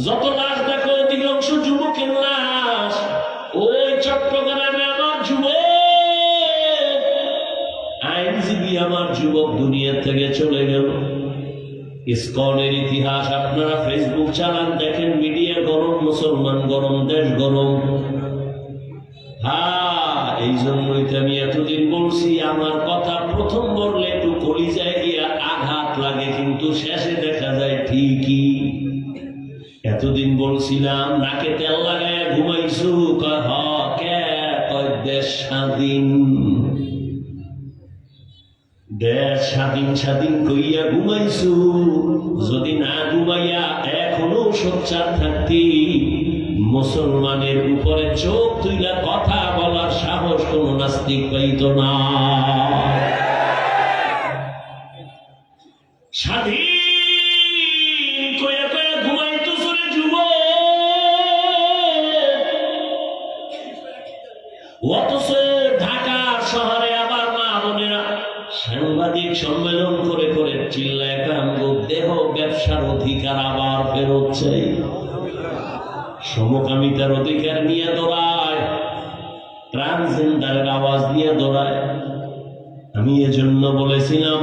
যত লাশ দেখো অধিকাংশ যুবকের লাশ। ওই চট্টগ্রামে আমার যুবক, আইনজীবী আমার যুবক দুনিয়া থেকে চলে গেল। ইসকনের ইতিহাস আপনারা ফেসবুক চালান, দেখেন মিডিয়া গরম, মুসলমান গরম, দেশ গরম। হ্যাঁ, এই জন্যই তো আমি এতদিন বলছি, আমার কথা প্রথম বললে একটু কলিজায় গিয়া আঘাত লাগে, কিন্তু শেষে দেখা যায় ঠিকই। এতদিন বলছিলাম নাকে তেল লাগায় ঘুমাইছু, দেশ স্বাধীন, দেশ স্বাধীন স্বাধীন কইয়া ঘুমাইছু। যদি না ঘুমাইয়া এখনো সোচ্চার থাকতি, মুসলমানের উপরে চোখ তুইলা কথা বলার সাহস কোন নাস্তিক পাইত না। স্বাধীন কইয়া কইয়া ঘুমাইতো সরে যুবক, অথচ ঢাকা শহরে আবার মা বোনেরা সাংবাদিক সম্মেলন করে করে চিল্লায় কারাঙ্গো, দেহ ব্যবসার অধিকার আবার ফেরত চাই, সমকামিতার অধিকার নিয়ে দৌড়ায়, ট্রান্সজেন্ডারের আওয়াজ নিয়ে দৌড়ায়। আমি এজন্য বলেছিলাম,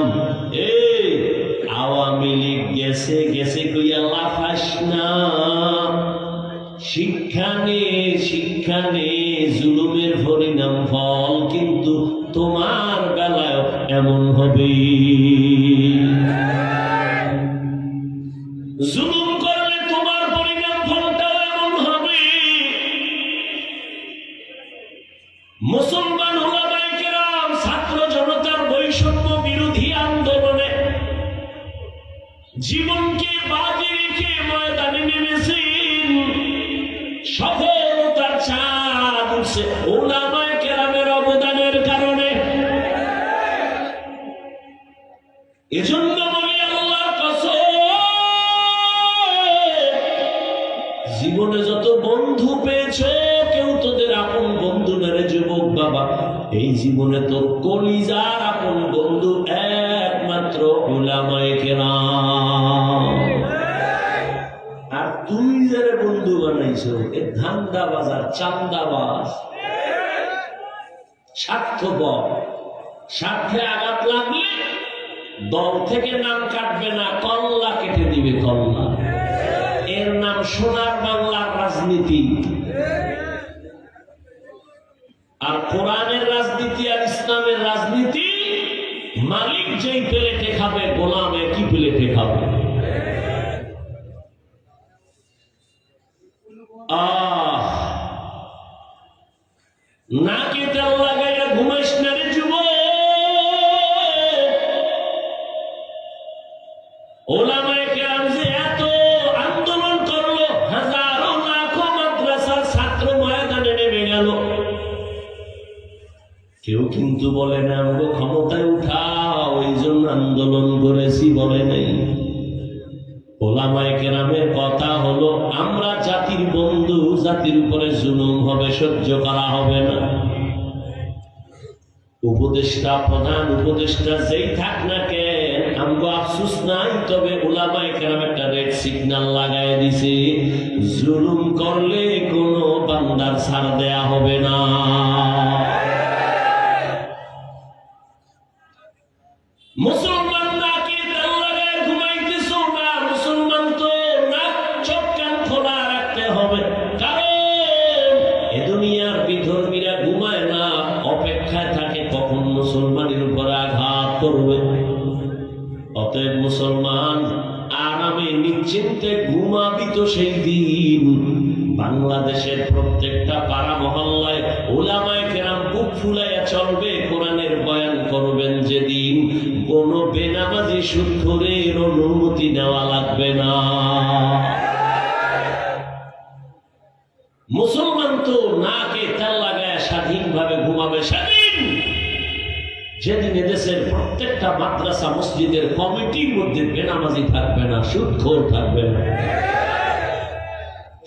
আওয়ামী লীগ গেছে গেছে কইয়া লাফাস না। শিক্ষা নে জুলুমের পরিণাম ফল কিন্তু তোমার বেলায় এমন হবে। জুলুম করলে তোমার পরিণাম ফলটাও এমন হবে। মুসলমান উলামায়ে কেরাম ছাত্র জনতার বৈষম্য বিরোধী আন্দোলনে জীবনকে বাজি রেখে ময়দানে নেমেছেন। সফলতার চাঁদ উঠছে উলামায়ে কেরামের অবদানের কারণে। এজন্য বলি আল্লাহর কসম, জীবনে যত বন্ধু পেয়েছ কেউ তোদের আপন বন্ধু নারে যুবক বাবা। এই জীবনে তোর কলিজার আপন বন্ধু একমাত্র উলামায়ে কেরাম। আর তুমি যারা বন্ধু বানাইছো এ ধান্দা বাজার, চান্দাবাজ, স্বার্থপর। স্বার্থে আঘাত লাগলে দল থেকে নাম কাটবে না, কল্লা কেটে দিবে, কল্লা। এর নাম সোনার বাংলার রাজনীতি। আর কোরআনের রাজনীতি আর ইসলামের রাজনীতি, মালিক যেই প্লেটে খাবে গোলাম একই প্লেটে খাবে। নাকে তেল লাগাইয়া ঘুমাইস না রে যুবক। ওলামায়ে কেরাম যে এত আন্দোলন করলো, হাজারো লাখ কিন্তু বলে না আমগো ক্ষমতায় উঠাও এই জন্য আন্দোলন করেছি, বলে নাই। ওলামায়ে কেরামের কথা হলো আমরা জাতির বন্ধু, জাতির উপরে জুলুম হবে, সহ্য করা হবে না। উপদেষ্টা, প্রধান উপদেষ্টা যেই থাক না কেন, আমগো আফসোস নাই, তবে ওলামায়ে কেরাম একটা রেড সিগন্যাল লাগায় দিছে, জুলুম করলে কোনো বান্দার ছাড় দেয়া হবে না। মুসলমান নাকি তেল লাগায় ঘুমাইতেছ না, মুসলমান তো নাক চোখ কান খোলা রাখতে হবে, কারণ এ দুনিয়ার বিধর্মীরা ঘুমায় না, অপেক্ষায় থাকে কখন মুসলমানের উপরে আঘাত করবে। অতএব মুসলমান আরামে নিশ্চিন্তে ঘুমাবি তো সেই দিন বাংলাদেশের প্রত্যেকটা পাড়া মহল্লায় ওলামায়ে কেরাম বুক ফুলাইয়া চলবে, কোরআনের বয়ান করবেন যেদিন, কোন বেনামাজি সুদখোরের অনুমতি নেওয়া লাগবে না। মুসলমান তো নাকে তেল লাগায় স্বাধীনভাবে ঘুমাবে সেদিন, যেদিন এদেশের প্রত্যেকটা মাদ্রাসা মসজিদের কমিটির মধ্যে বেনামাজি থাকবে না, সুদখোর থাকবে না।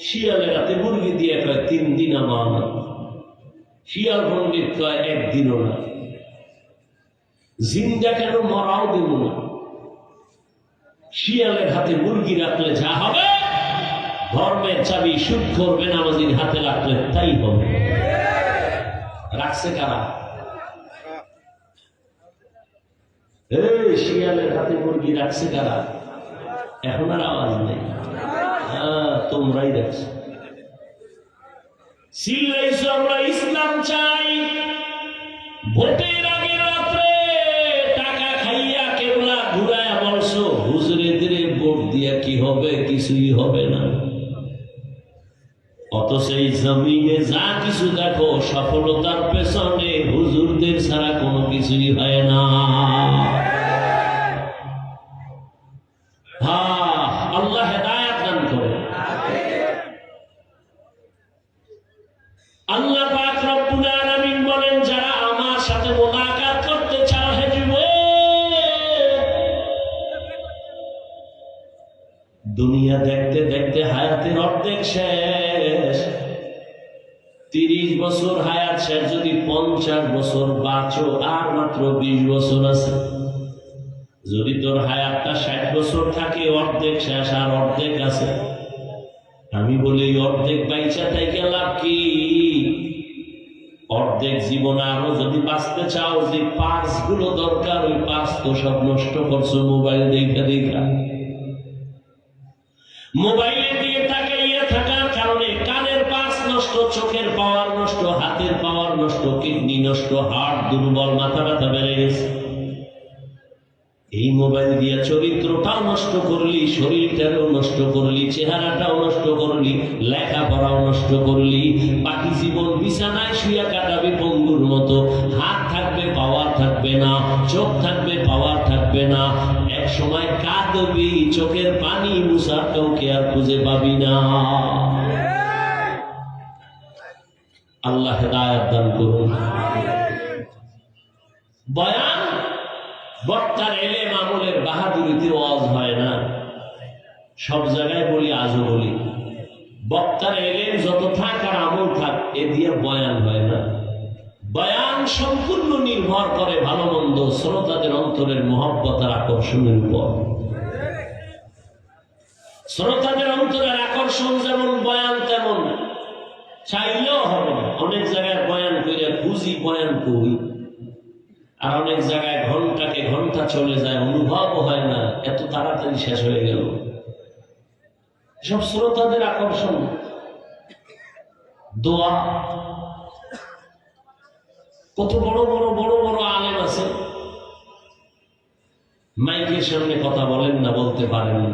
শিয়ালের রাতে মুরগি দিয়ে কয় 3 দিন আমানত, শিয়াল পণ্ডিত কয় 1 দিনও না। জিন্দা কেন, মরাও দেব না। শিয়ালের হাতে মুরগি রাখলে যা হবে, ধর্মের চাবি সুদখোর বেনামাজির হাতে রাখলে তাই হবে। রাখছে কারা? শিয়ালের হাতে মুরগি রাখছে কারা? এখন আর আওয়াজ নেই, তোমরাই রাখছো। চিল্লাইছো আমরা ইসলাম চাই, ভোটের আগে রাত্রে টাকা খাইয়া কেবলা ঘুরায়া বলছো হুজুরেদের ভোট দিয়া কি হবে, কিছুই হবে না। অথচ এই জমিনে যা কিছু দেখো সফলতার পেছনে হুজুরদের ছাড়া কোনো কিছুই হয় না। আল্লাহ হেদায়েত দান করে। আল্লাহ পাক রব্বুল আলামিন বলেন, যারা আমার সাথে মুলাকাত করতে চাও হে যুবক, দুনিয়া দেখতে দেখতে হায়াতের অর্ধেক শেষ। 30 বছর হায়াত শেষ, যদি 50 বছর বাঁচো আর মাত্র 20 বছর আছে। যদি তোর হায়াতটা 60 বছর থাকে, অর্ধেক শেষ আর অর্ধেক আছে। আমি বলি অর্ধেক বাইচা থেকে লাভ কি? অর্ধেক জীবন আরো যদি বাঁচতে চাও, যে পার্স গুলো দরকার ওই পার্স তো সব নষ্ট করছো মোবাইল দেখা দেখা। মোবাইলের দিকে তাকাইয়া থাকার কারণে কানের পার্স নষ্ট, চোখের পাওয়ার নষ্ট, হাতের পাওয়ার নষ্ট, কিডনি নষ্ট, হার্ট দুর্বল, মাথা ব্যথা বেড়ে গেছে। এই মোবাইল দিয়ে চরিত্রটাও নষ্ট করলি, শরীরটাও নষ্ট করলি, চেহারাটাও নষ্ট করলি, লেখাপড়াও নষ্ট করলি। বাকি জীবন বিছানায় শুয়ে কাটাবি পঙ্গুর মতো। হাত থাকবে, পাওয়ার থাকবে না, চোখ থাকবে, পাওয়ার থাকবে না। এক সময় কাঁদবি, চোখের পানি মুছার কাউকে আর খুঁজে পাবি না। আল্লাহ হেদায়েত দান করুন। বয়ান বক্তার এলেম আমলের বাহাদুরিতে ওয়াজ হয় না। সব জায়গায় বলি, আজও বলি, বক্তার এলেম যত থাক আর আমল থাক, এ দিয়ে বয়ান হয় না। বয়ান সম্পূর্ণ নির্ভর করে ভালো মন্দ শ্রোতাদের অন্তরের মহব্বত আর আকর্ষণের উপর। শ্রোতাদের অন্তরের আকর্ষণ যেমন, বয়ান তেমন। চাইলেও হবে না। অনেক জায়গায় বয়ান করে খুঁজি, বয়ান করি, আর অনেক জায়গায় ঘন্টাকে ঘন্টা চলে যায়, অনুভব হয় না, এত তাড়াতাড়ি শেষ হয়ে গেল। সব শ্রোতাদের আকর্ষণ। দোয়া, কত বড় বড় বড় বড় আলেম আছে, মাইকের সামনে কথা বলেন না, বলতে পারেন না।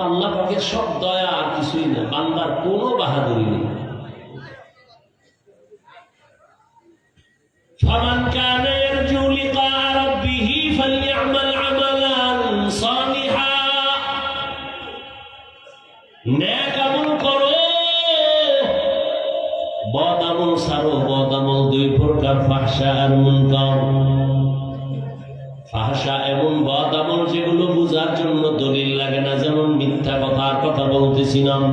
আল্লাহ পাকের সব দয়া, আর কিছুই না। বান্দার কোনো বাহাদুরি নেই। فمن كان يرجو لقاء ربه فليعمل عملا صالحا। নেক আমল করো, বদ আমল ছাড়ো। বদ আমল দুই প্রকার, ফাহশা আর মুনকার। ফাহশা এমন বদ আমল যেগুলো বুঝার জন্য দলিল লাগে না, যেমন মিথ্যা কথা বলতেছিলাম।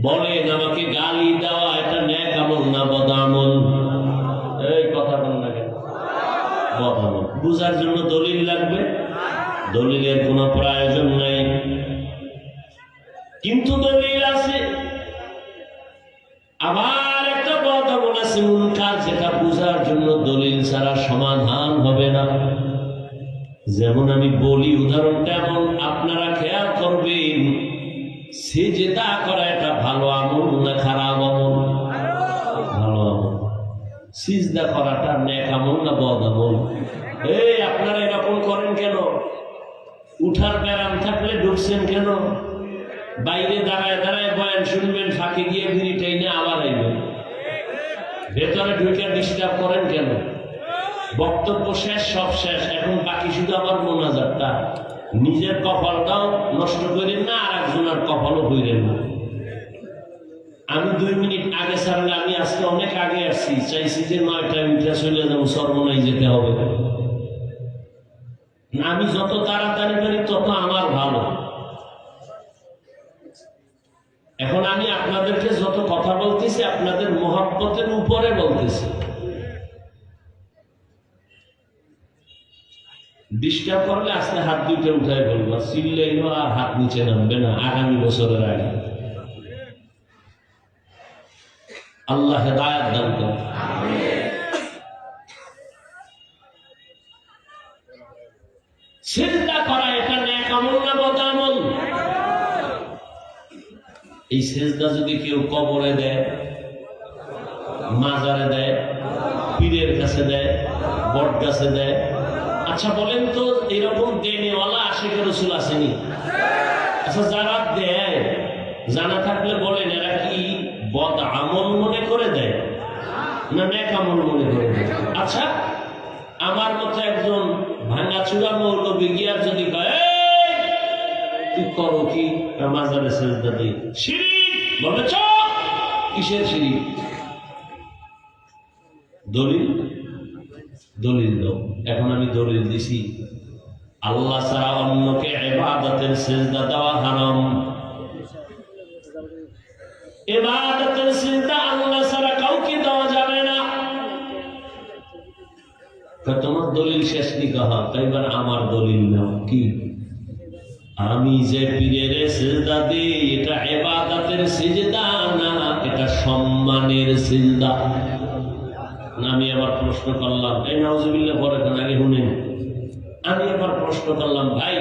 বলেন আমাকে গালি দেওয়া এটা নেক আমল না বদ আমল? এই কথা বল না কেন? বদ আমল। বুঝার জন্য দলিল লাগবে? দলিলের কোনো প্রয়োজন নাই, কিন্তু দলিল আছে। আবার একটা বদ আমল আছে মুনকার, যেটা বুঝার জন্য দলিল ছাড়া সমাধান হবে না। যেমন আমি বলি, উদাহরণটা এমন, আপনারা খেয়াল করবেন, সিজদা করা এটা ভালো আমল না খারাপ আমল? ভালো আমল। সিজদা করাটা নেক আমল না বদ আমল? এই আপনারা এরকম করেন কেন? উঠার ব্যারাম থাকলে ঢুকছেন কেন? বাইরে দাঁড়ায় দাঁড়ায় বয়ান শুনবেন, ফাঁকে গিয়ে বিড়ি টাইনে আবার আইবেন, ভেতরে ঢুকে ডিস্টার্ব করেন কেন? বক্তব্য শেষ, সব শেষ, এখন বাকি শুধু আমার মোনাজাতটা। নিজের কপালটাও নষ্ট করেন না, আর একজনের কপালও করেন না। আমি 2 মিনিট আগে ছাড়লে, আমি আজকে অনেক আগে আসছি, চাইছি যে 9টায় উঠে চলে যাবো, সর্বনাই যেতে হবে। আমি যত তাড়াতাড়ি পারি তত আমার ভালো। এখন আমি আপনাদেরকে যত কথা বলতেছি, আপনাদের মহব্বতের উপরে বলতেছি। ডিস্টার্ব করলে আজকে হাত দুইটা উঠায় বলবো, চিল্লাইলো আর হাত নিচে নামবে না আগামী বছরের আগে। আল্লাহ হেদায়েত দান করুন। সিজদা করা এটা নেক আমল না বদ আমল? এই সিজদা যদি কেউ কবরে দেয়, মাজারে দেয়, পীরের কাছে দেয়, বট গাছে দেয়, আচ্ছা বলেন তো এরকম দেনেওয়ালা আশিক রাসূল আসেনি? আচ্ছা যারা দেয়, জানা থাকলে বলেন, এরা কি বদ আমল মনে করে দেয় না নেক আমল মনে করে দেয়? আচ্ছা আমার মতো একজন ভাঙাচুরা মৌলবি গিয়ার যদি কয়, তুই করো কি মাজারে সিজদা দিই, শিরিক, বলে চ কিসের শিরিক? দলিল দলিল দাও। এখন আমি দলিল দিছি, আল্লাহ ছাড়া অন্যকে ইবাদতের সিজদা দেওয়া হারাম। ইবাদতের সিজদা আল্লাহ ছাড়া কাউকে দেওয়া যাবে না। তোমার দলিল শেষ নি কহা, তাইবার আমার দলিল নাও। কি? আমি যে পীরের সিজদা দিই, এটা ইবাদতের সিজদা না, এটা সম্মানের সিজদা। আমি আবার প্রশ্ন করলাম, এই নাউজুবিল্লাহ পরে আগে শুনেন, আমি আবার প্রশ্ন করলাম, ভাই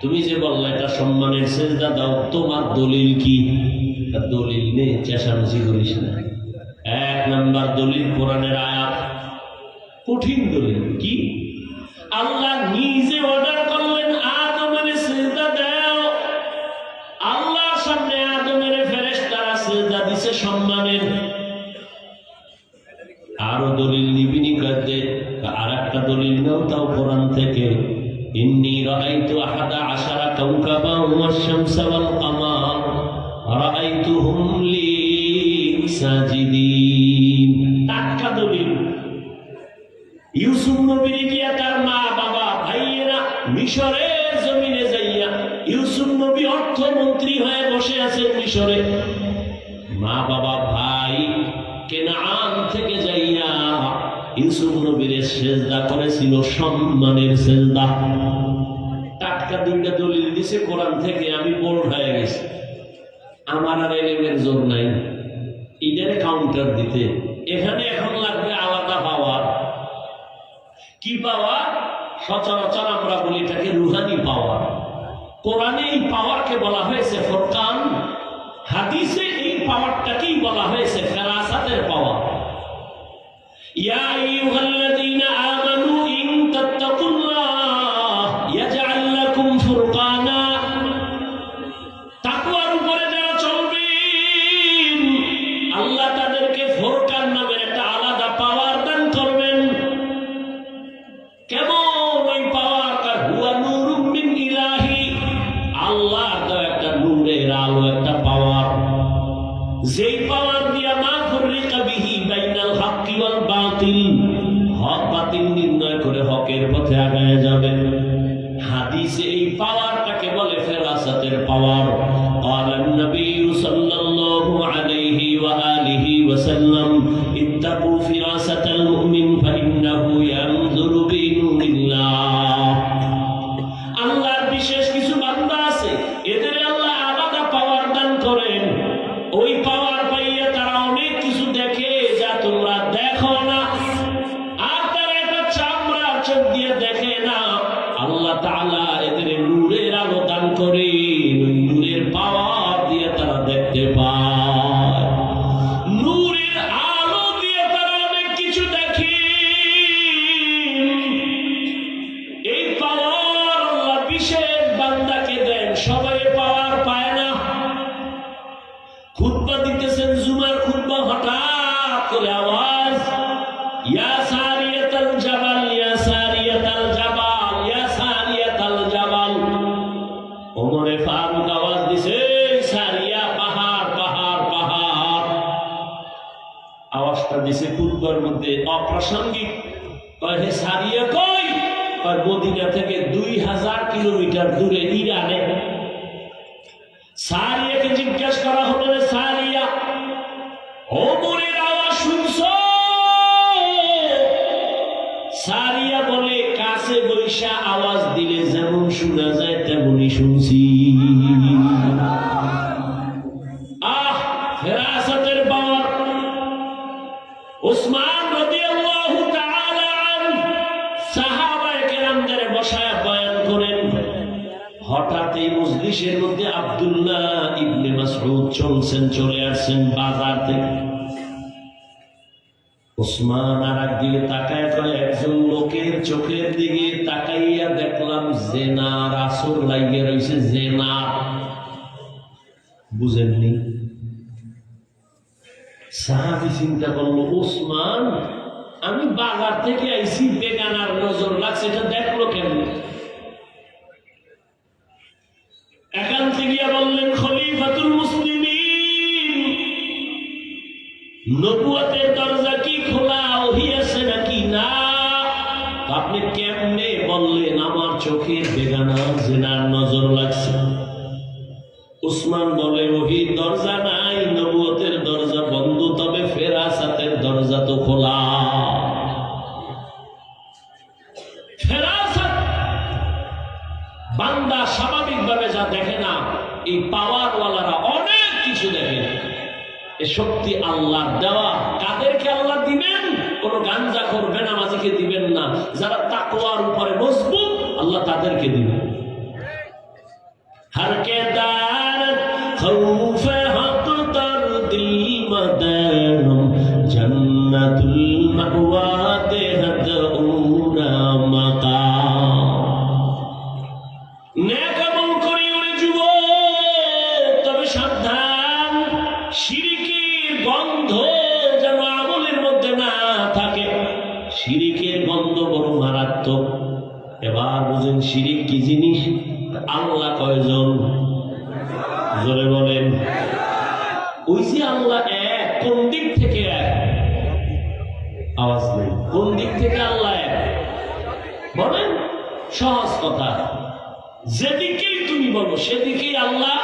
তুমি যে বললে এটা সম্মানের সিজদা দাও, তোমার দলিল কি? দলিল নেই, চেঁচামেচি করিস না। 1 নাম্বার দলিল কোরআনের আয়াত, কঠিন দলিল। কি? আল্লাহ নিজে অর্ডার করলেন আদমের সিজদা দাও। আল্লাহর সামনে আদমের ফেরেশতারা সিজদা দিছে সম্মানের। আরো দলিল নিবিনি করতে, আর একটা দলিল নাও তাও কোরআন থেকে, ইন্নী রাআইতু আহাদা আশারা কাওকাবান ওয়াশ-শামসা ওয়াল কামার রাআইতুহুম লি সাজিদিন। টাটকা দলিল। ইউসুফ নবীর গিয়া তার মা বাবা ভাইয়েরা মিশরের জমিনে যাইয়া, ইউসুফ নবী অর্থমন্ত্রী হয়ে বসে আছেন মিশরে, মা বাবা ভাই কেনান থেকে যাইয়া ইউসুফ নবীর সিজদা করেছিল সম্মানের সিজদা। টাটকা 2টা দলিল দিছে কোরআন থেকে, আমি বোল্ড হয়ে গেছি। আমার আর এলেমের জোর নাই এটারে কাউন্টার দিতে। এখানে এখন লাগবে আলাদা পাওয়ার। কি পাওয়ার? সচরাচর আমরা বলি এটাকে রুহানি পাওয়ার। কোরআনে এই পাওয়ারকে বলা হয়েছে ফুরকান, হাদিসে এই পাওয়ারটাকেই বলা হয়েছে ফেরাসাতের পাওয়ার। ইয়া আইয়ুহাল্লাযীনা আমানু ইন তাত্তাকুল্লাহ ইয়াজআল লাকুম ফুরকানা। তাকওয়ার উপরে যারা চলবেন, আল্লাহ তাদেরকে ফুরকান নামের একটা আলাদা পাওয়ার দান করবেন। কেমন ওই পাওয়ার? হুয়া নূরুম মিন ইলাহি, আল্লাহর দেওয়া একটা নূরের আলো, একটা পাওয়ার। যেই পাওয়ার দিয়া মা ফুররিকা বিহি বাইনাল হাক্কি ওয়াল বাতিল, হক বাতিল নির্ণয় করে হকের পথে আগায় যাবে। হাদিসে এই পাওয়ারটাকে বলে ফেরাসাতের পাওয়ার। ক্বালান নবী সাল্লাল্লাহু আলাইহি ওয়া আলিহি ওয়াসাল্লাম ইত্তাকু ফিরাসাতাল মুমিন ফাইন্নাহু ইয়ানজুরু বিনুরিল্লাহ। আল্লাহর বিশেষ কিছু বান্দা আছে, এদের আল্লাহ আলাদা পাওয়ার দান করেন। ওই পাওয়ার পাইয়া তারা অনেক কিছু দেখে যা তোমরা দেখো না। আর তারা একটা চামড়ার চোখ দিয়ে দেখে না। আল্লাহ তাআলা এদের নূরের আলো দান করেন, ওই নূরের পাওয়ার দিয়ে তারা দেখতে পায়। নূরের আলো দিয়ে তারা অনেক কিছু দেখে। এই পাওয়ার আল্লাহ বিশেষ বান্দাকে দেন, সবাই পাওয়ার পায় না। খুতবা দিতেছেন, জুমার খুতবা, হঠাৎ করে আওয়াজ, ইয়া সারিয়াতাল জাবাল, ইয়া সারিয়াতাল জাবাল, ইয়া সারিয়াতাল জাবাল। ওমরে ফারুক আওয়াজ দিছে, সারিয়া, পাহাড় পাহাড় পাহাড়। আওয়াজটা দিছে খুতবার মধ্যে অপ্রাসঙ্গিক। কয় হে সারিয়া কই? কয় মদিনা থেকে 2000 কিলোমিটার দূরে ইরানে। সারিয়াকে জিজ্ঞাসা করা হলো, রে সারিয়া, ওমরের আওয়াজ শুনছো? সারিয়া বলে, কাছে বৈশা আওয়াজ দিলে যেমন শোনা যায় তেমনই শুনছি। আহ, ফেরাসাতের পাওয়ার। উসমান রাদিয়াল্লাহু তাআলা আনহু সাহাবায়ে কেরামদের বসায় বয়ান করেন। হঠাৎ এই মজলিসের মধ্যে আব্দুল্লাহ ইবনে মাসউদ চলে আসছেন বাজার থেকে। উসমান আর একদিকে তাকায়, কয় একজন লোকের চোখের দিকে তাকাইয়া দেখলাম জেনার আসর লাগিয়ে রয়েছে। জেনার বুঝেননি? সাহাবী চিন্তা করলো, উসমান আমি বাজার থেকে আইছি, বেগানার নজর লাগছে, এটা দেখলো কেন? একান্তে গিয়া বললেন, খলিফাতুল মুসলিমিন, নবুয়তের দরজা কি খোলা, ওহী আছে নাকি? না। আপনি কেমনে বললেন আমার চোখে বেগানা জিনার নজর লাগছে? উসমান বলে, ওহীর দরজা নাই, নবুয়তের দরজা বন্ধ, তবে ফেরাসাতের দরজা তো খোলা। ফেরাসাত বান্দা স্বাভাবিকভাবে যা দেখে না, এই পাওয়ারওয়ালারা অনেক কিছু দেখে। এ শক্তি আল্লাহর দেওয়া। কাদেরকে আল্লাহ দিবেন? কোন গাঞ্জাখোর বেনামাজিকে দিবেন না। যারা তাকওয়ার উপরে মজবুত, আল্লাহ তাদেরকে দিবেন। हर के दारत खौफ हक तर दिल मदनम जन्नतुल मअवा देहत उरा मकाम। नेक আমল করি ওরে যুবক, তবে সাবধান, শিরকের গন্ধ যেন আমলের মধ্যে না থাকে। শিরকের গন্ধ বড় মারাত্মক। এবার বুঝেন শিরিক কি জিনিস? আল্লাহ কয়জন? জোরে বলেন। ওই যে আল্লাহ এক, কোন দিক থেকে এক? আওয়াজ নেই। কোন দিক থেকে আল্লাহ এক বলেন? সহজ কথা, যেদিকেই তুমি বলো সেদিকেই আল্লাহ।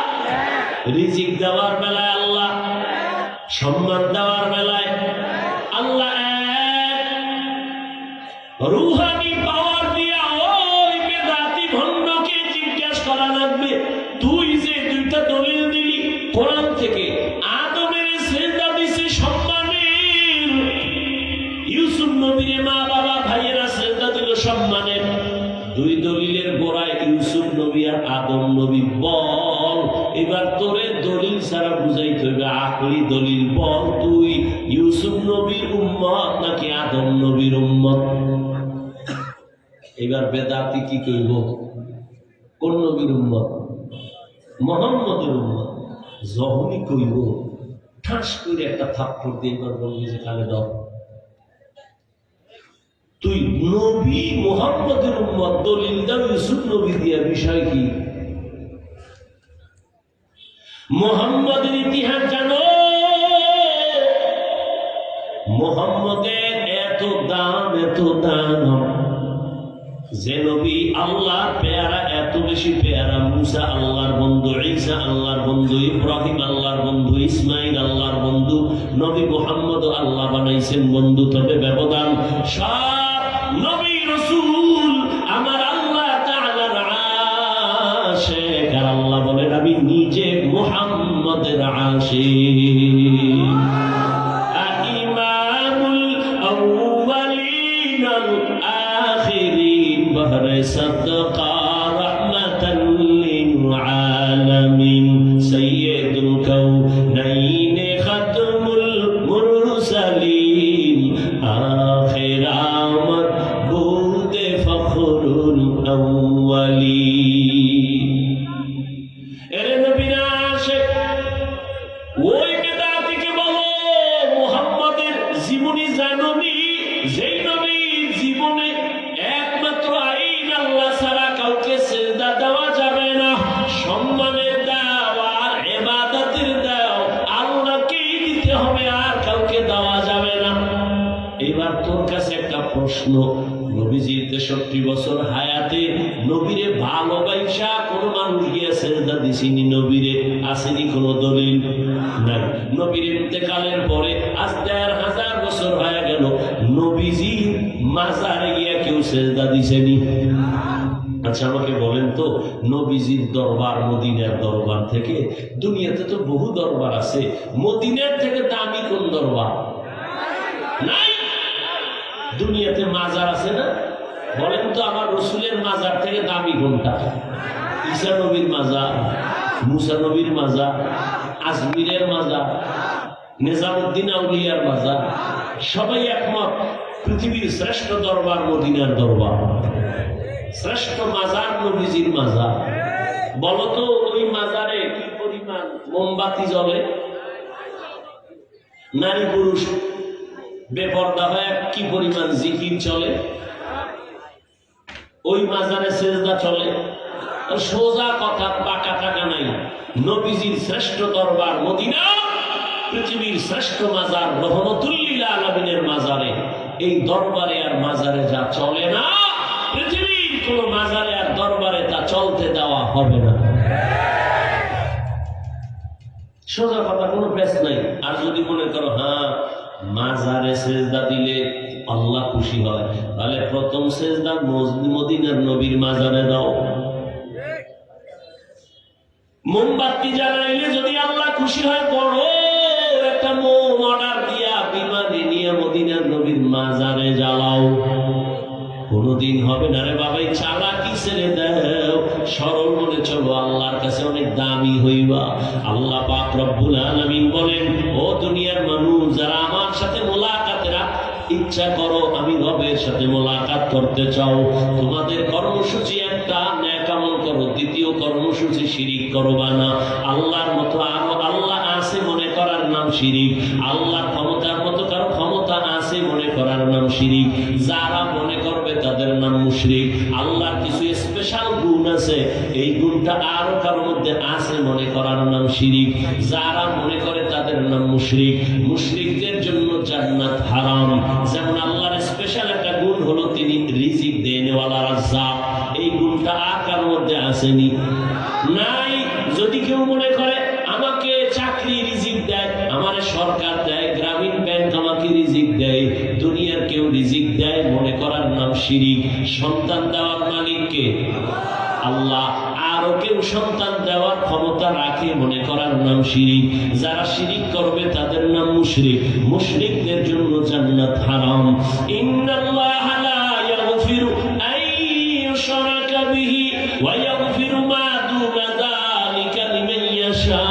রিজিক দেওয়ার বেলায় আল্লাহ, সম্মান দেওয়ার বেলায় আল্লাহ এক। রুহানি পাওয়ার দিয়া ওই বেদাতি ভণ্ডকে জিজ্ঞাসা করা লাগবে, তুই যে দুইটা দলিল দিলি কোরআন থেকে, আদমের সেজদা দিছে সম্মানের, ইউসুফ নবীর মা বাবা ভাইয়েরা সেজদা দিল সম্মানের, দুই দলিলের গোড়ায় ইউসুফ নবী আর আদম নবী। বল এবার তোরে দলিল ছাড়া বুঝাইতে হবে, আকলি দলিল বল, তুই ইউসুফ নবীর উম্মত নাকি আদম নবীর উম্মত? এবার বেদাতি কি কইব? কোন নবীর উম্মত? মুহাম্মদের উম্মত। যখনই কইব ঠাস করে একটা থাপ্পড় দিয়ে এবার বলবি যে কানে দাও, তুই নবী মুহাম্মদের উম্মত, দলিল দাও ইউসুফ নবী দিয়া, বিষয় কি? মুহাম্মদের ইতিহাস জানো? মুহাম্মদের এত দাম যে নবী আল্লাহ পেয়ারা, এত বেশি পেয়ারা। মুসা আল্লাহর বন্ধু, ঈসা আল্লাহর বন্ধু, ইব্রাহিম আল্লাহর বন্ধু, ইসমাইল আল্লাহর বন্ধু, নবী মুহাম্মদ আল্লাহ বানাইছেন বন্ধু। তবে ব্যবধান, সব নবী রাসূল আমার আল্লাহ তাআলার আশিক। আর আল্লাহ বলেন আমি নিজে মুহাম্মদের আশিক। ইমামুল আউয়ালিন আল আখিরিন বহরে সাদকা রাহমাতাল লিল আলামিন সাইয়্যিদুল কাউনাইন খাতমুল মুরসালিন আখির আমদ বুদে ফখরুল আউয়ালিন। এরে নবীর আশিক, ওই বেদাতিকে বলো মুহাম্মদের জীবনী জানোনি? যেই নবীর জীবনে একমাত্র আইন আল্লাহ ছাড়া কাউকে সিজদা দেওয়া যাবে না, সম্মানের দাও আর ইবাদতের দাও আল্লাহকেই দিতে হবে, আর কাউকে দেওয়া যাবে না। এবার তোর কাছে একটা প্রশ্ন, নবীজির 63 বছর হায়াতে নবীরে ভালোবাসা কোন মানুষ গিয়ে সিজদা দিছিনি? নবীরে আসেনি কোন দলিল? নাই। নবীর ইন্তেকালের পরে আজ 1000 বছর হয়ে গেল, নবীজির মাজারে গিয়ে কেউ সিজদা দিছেনি? আচ্ছা আমাকে বলেন তো, নবীজির দরবার মদিনার দরবার থেকে, দুনিয়াতে তো বহু দরবার আছে, মদিনার থেকে দামি কোন দরবার? নাই। দুনিয়াতে মাজার আছে না? বলেন তো আমার রসুলের মাজার থেকে দামি কোনটা? ঈসা নবীর মাজার, মুসা নবীর মাজার, আজমিরের মাজার, নিজামুদ্দিন আউলিয়ার মাজার, সবাই একমত পৃথিবীর শ্রেষ্ঠ দরবার মদিনার দরবার, শ্রেষ্ঠ মাজার নবীজির মাজার। বলতো ওই মাজারে কি পরিমাণ মোমবাতি জ্বলে? নারী পুরুষ বেপরদা হয়ে কি পরিমাণ জিকির চলে? ওই মাজারে সিজদা চলে? সোজা কথা, পাকা টাকা নাই। নবীজির শ্রেষ্ঠ দরবার মদিনা, পৃথিবীর শ্রেষ্ঠ মাজার রহমতুল লিল আলামিনের মাজারে, এই দরবারে আর মাজারে যা চলে না, পৃথিবীর কোন মাজারে আর দরবারে তা চলতে দেওয়া হবে না। সোজা কথা, কোনো পেশ নাই। আর যদি মনে করো হ্যাঁ মাজারে সিজদা দিলে আল্লাহ খুশি হয়, তাহলে প্রথম সিজদা মদিনার নবীর মাজারে দাও। মোমবাতি জ্বালাইলে যদি আল্লাহ খুশি হয়, বড় একটা মোম অর্ডার দিয়া বিমানে নিয়ে মদিনার নবীর মাজারে জ্বালাও। কোনদিন হবে না রে বাবা, চালাকি ছেড়ে দাও, সরল মনে চলো, আল্লাহর কাছে অনেক দামি হইবা। আল্লাহ পাক রব্বুল আলামিন বলেন, ও দুনিয়ার মানুষ যারা আমার সাথে মোলাকাতের ইচ্ছা করো, আমি রবের সাথে মোলাকাত করতে চাও, তোমাদের কর্মসূচি একটা, নেক আমল করো। দ্বিতীয় কর্মসূচি শিরিক করবা না। আল্লাহর মতো আরো আল্লাহ আছে মনে করার নাম শিরিক। আল্লাহর ক্ষমতার মতো কারো ক্ষমতা আছে মনে করার নাম শিরিক। যারা মনে করবে তাদের নাম মুশরিক। আল্লাহর কিছু স্পেশাল গুণ আছে, এই গুণটা আরো কারোর মধ্যে আছে মনে করার নাম শিরিক। যারা মনে করে তাদের নাম মুশরিক। মুশরিকদের জন্য জান্নাত হারাম। যেমন আল্লাহর স্পেশাল একটা গুণ হলো তিনি রিজিক দেনেওয়ালা রাজ্জাক, এই গুণটা আর কারোর মধ্যে আসেনি, নাই। যদি কেউ মনে করে আমাকে চাকরি রিজিক দেয়, আমার সরকার দেয়, গ্রামীণ ব্যাংক আমাকে রিজিক দেয়, দুনিয়ার কেউ রিজিক দেয়, মনে করার নাম শিরিক। সন্তান দেওয়ার মালিক কে? আল্লাহ। আরো কেউ সন্তান দেওয়ার ক্ষমতা রাখে, মনে করার নাম শিরিক। যারা শিরিক করবে তাদের নাম মুশরিক। মুশরিকদের জন্য জান্নাত হারাম। ইন্নাল্লাহা লা ইয়াগফিরু আন ইউশরাকা বিহি ওয়া ইয়াগফিরু মা দুনা যালিকা লিমান ইয়াশা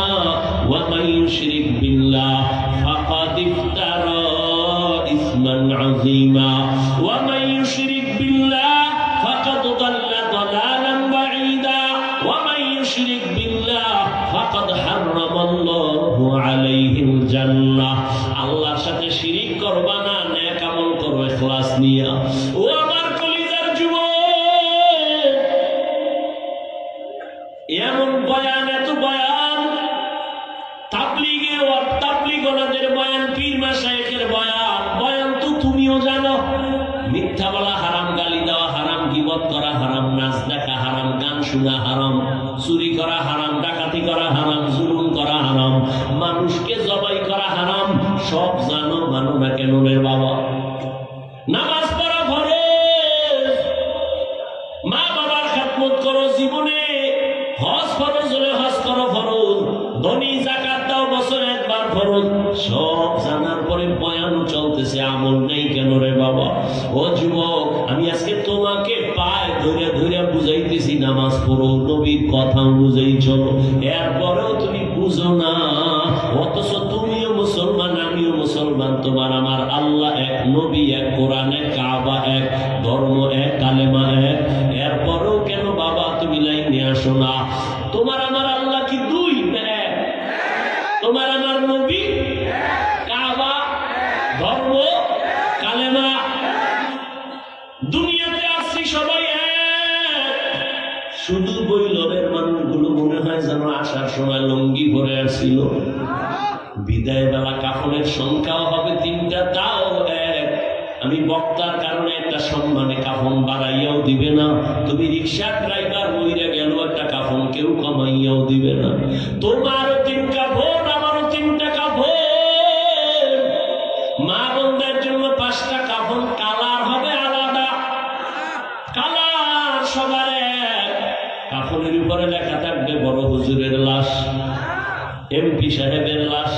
ওয়া মান ইউশরিক বিল্লাহ ফাকাদ ইফতারা ইসমান আযীমা ওয়া মান ইউশরিক বিল্লাহ ফাকাদ দাল্লা দালালান বাঈদা ওয়া মান ইউশরিক বিল্লাহ ফাকাদ হারামাল্লাহু আলাইহিল জান্নাহ। আল্লাহর সাথে শিরিক করবা না, নেক আমল করবে ইখলাস নিয়া। ও আমার কলিজার যুবক, এমন বয়ান, এত বয়ান, তাবলীগের বয়ান, পীর মাশায়েখের বয়ান, মিথ্যা বলা হারাম, গালি দেওয়া হারাম, গীবত করা হারাম, নাচ দেখা হারাম, গান শোনা হারাম, চুরি করা হারাম, ডাকাতি করা হারাম, জুলুম করা হারাম, মানুষকে জবাই করা হারাম। সব জানো, মানো না কেন রে বাবা? নামাজ পড়া ফরজ, মা বাবার খেদমত করো জীবনে, হজ ফরজ হলে হজ করো ফরজ, ধনী যাকাত দাও বছরে একবার ফরজ। সব জানার পরে বয়ান চলতেছে, আমল নেই কেন রে বাবা? ও যুবক, আমি আজকে তোমাকে পায় ধরে ধরে বুঝাইতেছি নামাজ পড়ো, নবীর কথা অনুযায়ী চলো, এরপরেও তুমি বুঝো না। অথচ তুমিও মুসলমান, আমিও মুসলমান, তোমার আমার আল্লাহ এক, নবী এক, কোরআন এক, কাবা এক, ধর্ম এক, কালেমা এক, এরপরেও কেন বাবা তুমি লাইনে আসো না? তোমার আমার আল্লাহ কি দুই না এক? তোমার আমার নবী, কাবা, ধর্ম, কালেমা, দুনিয়াতে আসছি সবাই এক। শুধু বৈলরের মানুষগুলো মনে হয় যেন আসার সময় লঙ্গি ভরে আসছিল, বিদায় বেলা কাফনের সংখ্যাও হবে 3টা, তাও এক। আমি বক্তার কারণে একটা সম্মানে কাফন বাড়াইয়াও দিবে না, তুমি রিক্সা ড্রাইভার মইরা গেল একটা কাফন কেউ কমাইয়াও দিবে না। তোমারও 3 কাফন, আমারও 3টা কাফন, মা বোনদের জন্য 5টা কাফন, কালার হবে আলাদা, কালার সবার এক। কাফনের উপরে লেখা থাকবে বড় হুজুরের লাশ, এমপি সাহেবের লাশ,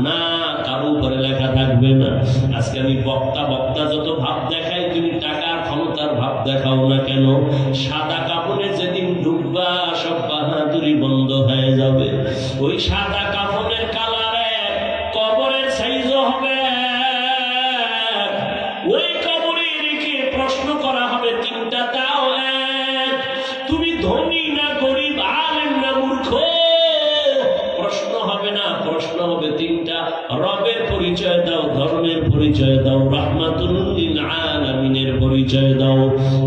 না কারো উপরে লেখা থাকবে না। আজকে আমি বক্তা বক্তা যত ভাব দেখাই, তুমি টাকার ক্ষমতার ভাব দেখাও না কেন? সাদা কাপড়ে যেদিন ঢুকবা সব বাহাদুরি বন্ধ হয়ে যাবে। ওই সাদা কাপড়ের কালারে কবরের সাইজও হবে, ওই কবরে রেখে প্রশ্ন করা হবে 3টা, তাও এক। তুমি ধনী না গরিব, আলেম না মূর্খ, প্রশ্ন হবে না, প্রশ্ন হবে 3টা। রবের পরিচয় দাও, ধর্মের পরিচয় দাও, রাহমাতুল লিল আলামিনের পরিচয় দাও।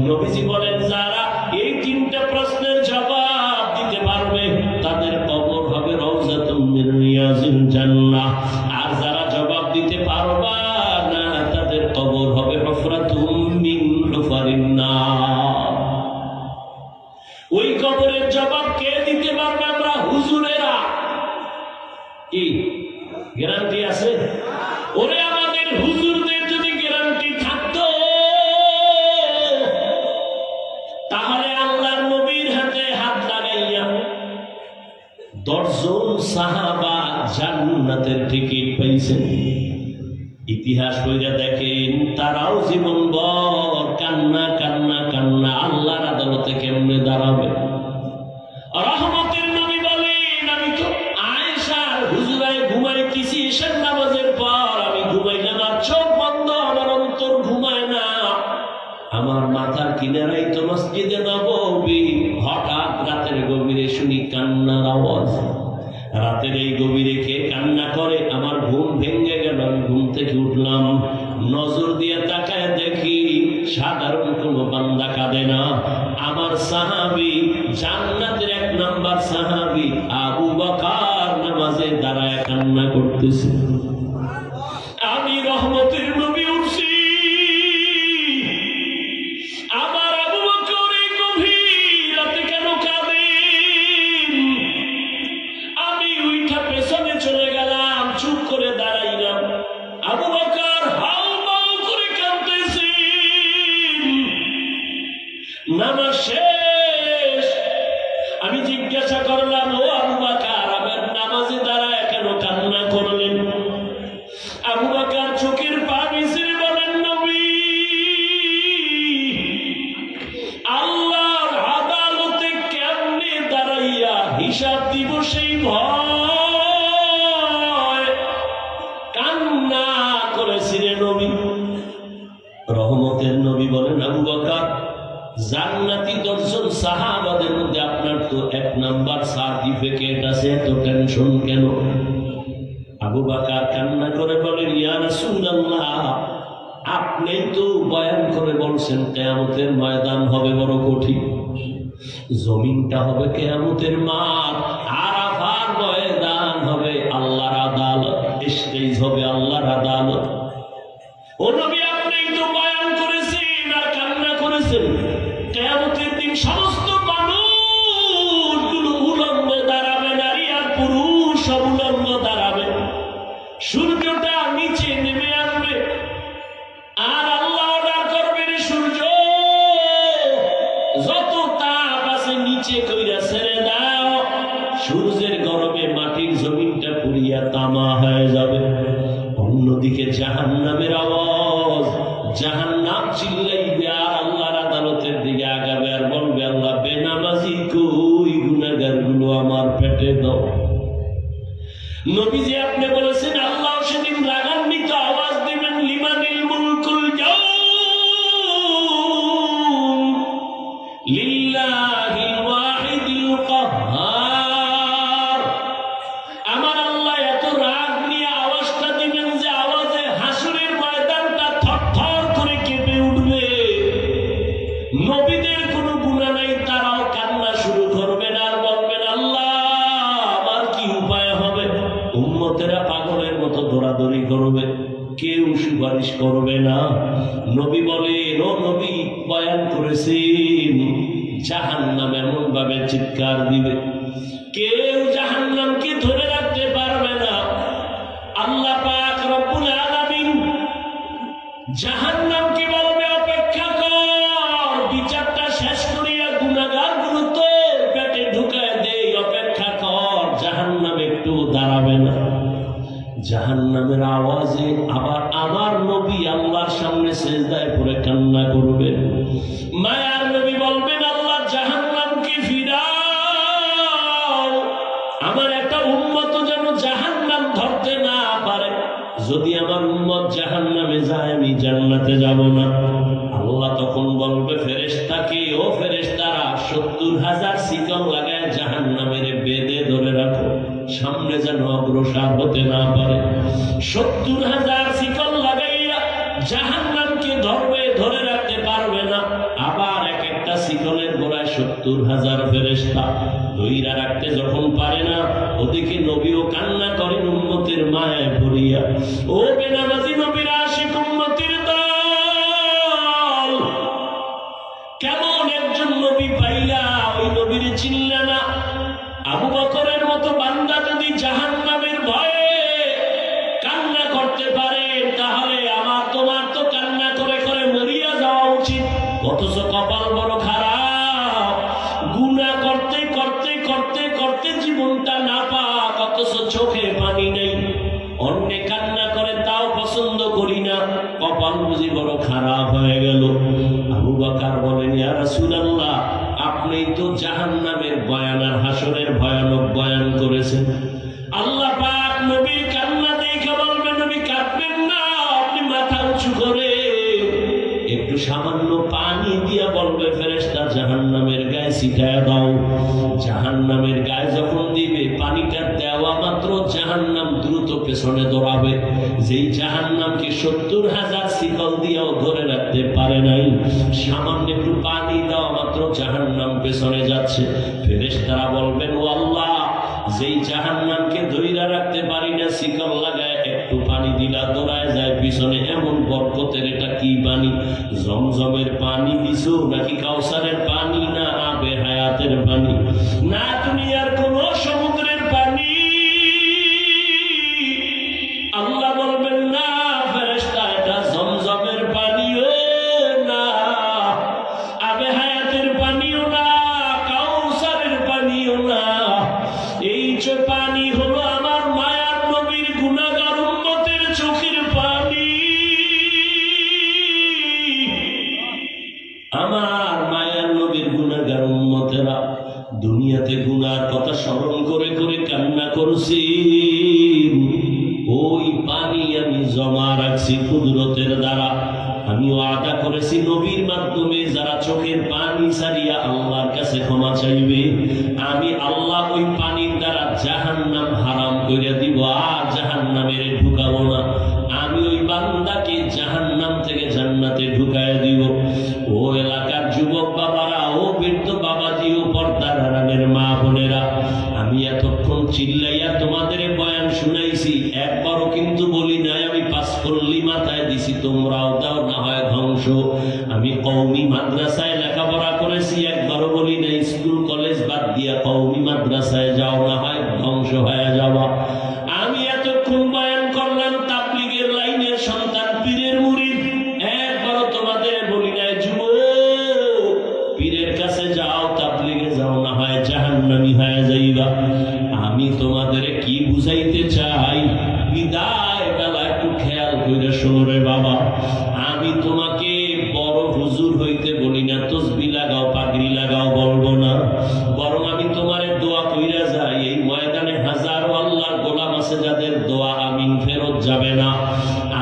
নবীজি বলেন, যারা এই 3টা প্রশ্নের জবাব দিতে পারবে তাদের কবর হবে রাউযাতুম মিন রিয়াজিল জান্নাহ, আর যারা জবাব দিতে পারবা না তাদের কবর হবে হুফরাতুম মিন হুফারিন নার। ওই কবরের জবাব কে দিতে পারবে? আমরা হুজুরেরা। কি গ্যারান্টি আছে? ওরে আমাদের হুজুরদের যদি গ্যারান্টি থাকতো, তাহলে আল্লাহর নবীর হাতে হাত লাগাইয়া 10 জন সাহাবা জান্নাতের টিকিট পাইছেন। ইতিহাস কইরা দেখেন, তারাও জীবনভর কান্না কান্না কান্না, আল্লাহর আদালতে কেমনে দাঁড়াবে? রহমতের নবী বলেন, আমি তো আয়েশার হুজরায় ঘুমাইতেছি ঈশার নামাজের পর, আমি ঘুমাইলাম আর চোখ বন্ধ, আমার অন্তর ঘুমায় না। আমার মাথার কিনারাই তো মসজিদে নববী, হঠাৎ রাতের গভীরে শুনি কান্নার আওয়াজ। রাতের এই গভীরে কে কান্না করে? আমার ঘুম ভেঙে গেল, আমি ঘুম থেকে উঠলাম, নজর দিয়ে তাকায় দেখি সাধারণ কোন বান্দা কাঁদে না, আমার সাহাবী, জান্নাতের 1 নাম্বার সাহাবী আবু বকর নামাজে দাঁড়ায় কান্না করতেছে। আমি রহমতের নবী উঠছি, আমার আবু বকর এই গভীর রাতে কেন কাঁদেন? আমি উইঠা পেছনে চলে গেলাম, চুপ করে দাঁড়াইলাম। আবু বকর হাউ মাউ করে কাঁদতেছেন। নামাজ শেষ, আমি জিজ্ঞাসা করলাম, ও আবু বকর, আমার নামাজে দাঁড়ায় কেন কান্না করলেন? আবু বকর চোখের পানি ছেড়ে বলেন, নবী, আল্লাহর আদালতে কেমনে দাঁড়াইয়া হিসাব দিব সেই ভয় কান্না করেছিলেন নবী। রহমতের নবী বলেন, আবু বকর, জান্নাতি 10 জন সাহাবাদের মধ্যে আপনার তো 1 নাম্বার সার্টিফিকেট আছে, এত টেনশন কেন? আবু বকর কান্না করে বলেন, ইয়া রাসূলুল্লাহ, আপনি তো বয়ান করে বলছেন কিয়ামতের ময়দান হবে বড় কঠিন, জমিনটা হবে কিয়ামতের মাঠ, আরাফার ময়দান হবে আল্লাহর আদালত, স্টেজ হবে আল্লাহর আদালত। ও নবী, আপনি তো বয়ান করেছেন পুরিয়া তামা হয়ে যাবে। অন্যদিকে জাহান্নামের আওয়াজ, জাহান্নাম চিল্লাইবে আর আল্লাহর আদালতের দিকে আগাবে আর বলবে, আল্লাহ বেনামাজি কই, গুনাহগার গুলো আমার পেটে দাও। নবীজি আপনি বলেছেন আল্লাহ সেদিন রাগান্বিত আওয়াজ দিবেন, লিমানিল মুলকুল ইয়াউম লিল্লাহিল ওয়াহিদিল কাহ্হার। আমার আল্লাহ এত রাগ নিয়ে আওয়াজটা দিবেন যে আওয়াজে হাসরের ময়দানটা থরথর করে কেঁপে উঠবে। নবীদের কোনো গুনাহ নাই, তারাও কান্না শুরু করবেন আর বলবেন, আল্লাহ আমার কি উপায় হবে। উম্মতেরা পাগলের মতো দৌড়াদৌড়ি করবে, কেউ সুপারিশ করবে না। নবী বলেন, ও নবী বয়ান করেছেন জাহান্নাম এমন ভাবে চিৎকার দিবে, কেউ জাহান্নামকে ধরে রাখতে পারবে না। আল্লাহ পাক রব্বুল আলামিন জাহান্নামকে বলবে, অপেক্ষা কর, বিচারটা শেষ করিয়া গুনাহগার গুলো তো পেটে ঢুকায় দেই, অপেক্ষা কর। জাহান্নাম একটু দাঁড়াবে না। জাহান্নামের আওয়াজে আবার আমার নবী আল্লাহর সামনে সিজদায় পড়ে কান্না করবেন। মায়ার নবী বলবেন, আল্লাহ জাহান্নামকে ফিরাও, আমার একটা উম্মত যেন জাহান্নাম ধরতে না পারে। যদি আমার উম্মত জাহান্নামে যায় আমি জান্নাতে যাব না। আল্লাহ তখন বলবে ফেরেশতাকে, ও ফেরেশতারা ৭০,০০০ শিকল লাগায় জাহান্নামের বেঁধে ধরে রাখো, সামনে যেন অগ্রসর হতে না পারে। ৭০,০০০ শিকল লাগাইয়া জাহান্নামকে ধরবে, ধরে রাখতে পারবে না। আবার এক একটা শিকলের গোড়ায় ৭০,০০০ ফেরেশতা ধইরা রাখতে যখন পারে না, ওদিকে নবীও কান্না করেন উম্মতের মায়ায় পড়িয়া। ও বেনামাজি নবীর আশিক উম্মতের দল, কেমন একজন নবী পাইলা, ওই নবীর চিনলে না। আবু বকরের মতো বান্দা যদি জাহান্নামের ভয়ে কান্না করতে পারে, তাহলে আমার তোমার তো কান্না করে করে মরিয়া যাওয়া উচিত। অথচ কপাল বড় খারাপ, গুনাহ করতে করতে করতে করতে জীবনটা না পাক, অথচ চোখে পানি নেই। অন্যে কান্না করে তাও পছন্দ করি না, কপাল বুঝি বড় খারাপ হয়ে গেল। আবু বকর বলেন, ইয়া রাসূলুল্লাহ, আপনি তো জাহান্নামের বয়ান আর হাসরের ভয়ানক বয়ান করেছেন। আল্লাহ পাক নবীর কান্না দেখে বলবে, নবী কাঁদবেন না, আপনি মাথা উঁচু করে একটু সামান্য পানি দিয়া বলবে ফেরেশতা জাহান্নামের গায়ে ছিটায় দাও। জাহান্নামের গায়ে যখন দিবে, পানিটা দেওয়া মাত্র জাহান্নাম দ্রুত পেছনে দৌড়াবে। যেই জাহান্নামকে ৭০,০০০ শিকল দিয়েও ধরে রাখতে পারে নাই, সামান্য একটু পানি দেওয়া মাত্র জাহান্নাম পেছনে যাচ্ছে। ফেরেশতারা বলবেন, ও আল্লাহ, যেই জাহান্নামকে ধইরা রাখতে পারি না, শিকল লাগায় একটু পানি দিলা দৌড়ায় যায় পিছনে, এমন বরকতের এটা কি পানি? জমজমের পানি দিছো নাকি কাউসারের পানি, না আবে হায়াতের পানি, না দুনিয়ার কোন সমুদ্রের পানি? আল্লাহ বলবেন, না ফেরেশতা, এটা জমজমের পানিও না, আবে হায়াতের পানিও না, কাউসারের পানিও না। এই যে পানি হলো আমার মায়ার নবীর গুনাহগার উম্মতের চোখের পানি। আমার মায়ার নবীর গুনাহগার উম্মতেরা দুনিয়াতে গুনার কথা স্মরণ করে করে কান্না করছি, ওই পানি আমি জমা রাখছি কুদরতের দ্বারা। আমি ওয়াদা করেছি নবীর মাধ্যমে যারা চোখের পানি ছাড়িয়া আল্লাহর কাছে ক্ষমা চাইবে, আমি আল্লাহ ওই পানির দ্বারা জাহান্নাম হারাম করে দিব, আর জাহান্নামের ঢুকাবো না। আমি ওই বান্দাকে জাহান্নাম থেকে জান্নাতে ঢুকায় দিব। ও এলাকার যুবক বাবারা, ও বৃদ্ধ বাবাজি, ও পর্দার আড়ালের মা বোনেরা, আমি এতক্ষণ চিল্লাইয়া তোমাদের বয়ান শুনাইছি, একবারও কিন্তু বলি নাই আমি পাঁচকল্লি মাথায় দিছি তোমরাও দাও না হয় ধ্বংস। আমি কওমি মাদ্রাসায় লেখাপড়া করেছি, একবারও বলি নাই স্কুল কলেজ বাদ দিয়া কওমি মাদ্রাসায় যাও না হয় ধ্বংস হয়ে যাওয়া। আমি এতক্ষণ বয়ান করলাম তাবলীগের লাইনের সন্তান, পীরের মুরিদ, একবারও তোমাদের বলি নাই যুবক পীরের কাছে যাও, তাবলীগে যাও না হয় জাহান্নামী হয়ে যাইবা। আমি তোমাদের কি বুঝাইতে চাই। বিদায় বেলা একটু খেয়াল করে শোনো রে বাবা, আমি তোমাকে বড় হুজুর হইতে বলি না, তসবি লাগাও পাগড়ি লাগাও বলবো না, বরং আমি তোমারে দোয়া কইরা যাই। এই ময়দানে হাজারো আল্লাহর গোলাম আছে যাদের দোয়া আমিন ফেরত যাবে না,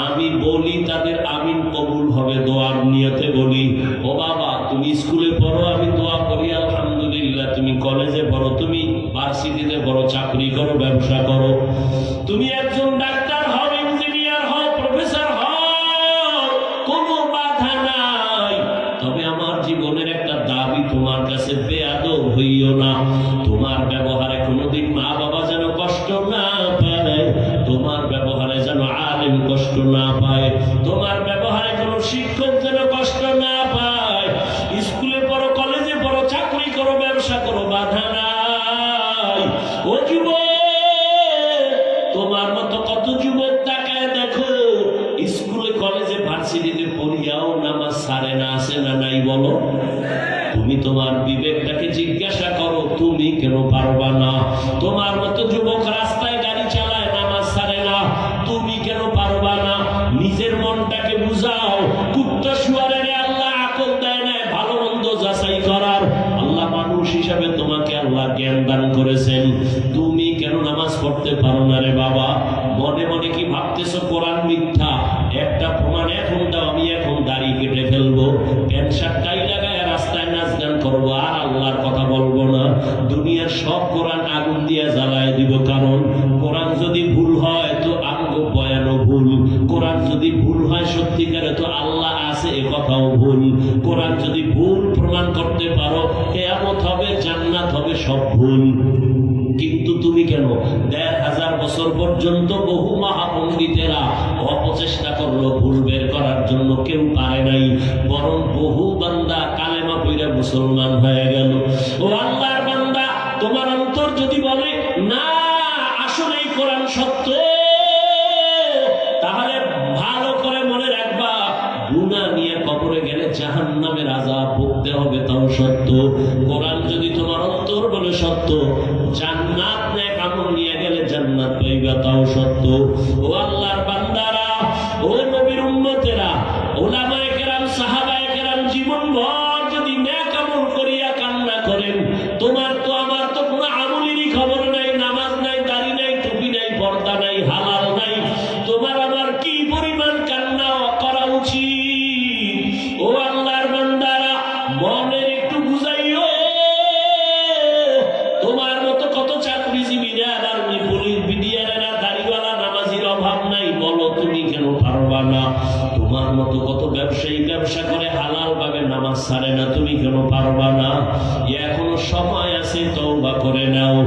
আমি বলি তাদের আমিন কবুল হবে দোয়ার নিয়তে বলি। ও বাবা, তুমি স্কুলে পড়ো, আমি দোয়া করি আলহামদুলিল্লাহ। তুমি কলেজে পড়ো, তুমি ভার্সিটিতে পড়ো, চাকরি করো, ব্যবসা করো, তুমি একজন ডাক্তার হও, ইঞ্জিনিয়ার হও, প্রফেসর হও, কোনো বাধা নাই। তবে আমার জীবনের একটা দাবি তোমার কাছে, বেয়াদব হইও না। তোমার ব্যবহারে কোনোদিন মা বাবা যেন কষ্ট না পায়, তোমার ব্যবহারে যেন আলেম কষ্ট না পায়, তোমার ব্যবহারে কোনো শিক্ষক যেন কষ্ট না পায়। স্কুলে পড়ো, কলেজে পড়ো, চাকরি করো, ব্যবসা করো, বাধা নাই। ও যুবক, তোমার মতো কত যুবক তাকায় দেখো, স্কুলে কলেজে ভার্সিটিতে পড়িয়াও নামাজ ছাড়ে না, আছে না নাই বলো? তুমি তোমার বিবেকটাকে জিজ্ঞাসা করো, তুমি কেন পারবা না? তোমার মতো যুবক রাস্তায় গাড়ি চালায়, নামাজ ছাড়ে না, তুমি কেন পারবা না? নিজের মনটাকে বুঝাও। কুত্তা শুয়ারের আল্লাহ আকল দেয় না ভালো মন্দ যাচাই করার। আল্লাহ মানুষ হিসাবে তোমাকে আল্লাহ জ্ঞান দান করেছেন, তুমি কেন নামাজ পড়তে পারো না রে বাবা? মনে মনে কি ভাবতেছো কোরআন মিথ্যা? একটা প্রমাণ এখন দাও, আমি এখন দাড়ি কেটে ফেলবো, প্যান্ট শার্ট টাই লাগায় রাস্তায় নাচ গান করবো, আর আল্লাহর কথা বলবো না। দুনিয়ার সব কোরআন আগুন দিয়ে জ্বালায় দিব, কারণ কোরআন যদি ভুল হয় তো আঙ্গ বয়ানও ভুল, কোরআন যদি ভুল হয় সত্যিকারে তো আল্লাহ আছে এ কথাও ভুল। কোরআন যদি ভুল প্রমাণ করতে পারো, কিয়ামত হবে, জান্নাত হবে, সব ভুল। কিন্তু তুমি কেন? ১,৫০০ বছর পর্যন্ত বহু মহাপণ্ডিতেরা অপচেষ্টা করলো ভুল বের করার জন্য, কেউ পারে নাই, বরং বহু বান্দা কালেমা পড়ে মুসলমান হয়ে গেল। ও আল্লাহর বান্দা, তোমার অন্তর যদি বলে না আসলেই কোরআন সত্য, তাহলে ভালো করে মনে রাখবা, গুনাহ নিয়ে কবরে গেলে জাহান্নামের আযাব ভুগতে হবে, তাও সত্য। কোরআন যদি তোমার অন্তর বলে সত্য, জান্নাত নেক আমল নিয়ে গেলে জান্নাত পাইবা, তাও সত্য। ও আল্লাহর বান্দারা, ও নবীর উম্মতেরা, উলামায়ে কেরাম, সাহাবায়ে কেরাম জীবনভর যদি নেক আমল করিয়া কান্না করেন, তোমার তো আমার তো কোনো আমলেরই খবর নাই, নামাজ নাই, দাড়ি নাই, টুপি নাই, পর্দা নাই, হালাল নাই, তোমার আমার কি পরিমাণ কান্না করা উচিত? ও আল্লাহর বান্দারা, মনের একটু বুঝাইও। তোমার মতো কত চাকরিজীবীরা, আর্মি, পুলিশ, বিডিআরেরা, দাড়িওয়ালা, নামাজির অভাব নাই, বলো তুমি কেন পারবা না? তোমার মতো কত ব্যবসায়ী ব্যবসা করে হালাল ভাবে নামাজ ছাড়ে না, তুমি কেন পারবা না? এখনো সময় আছে, তওবা করে নাও।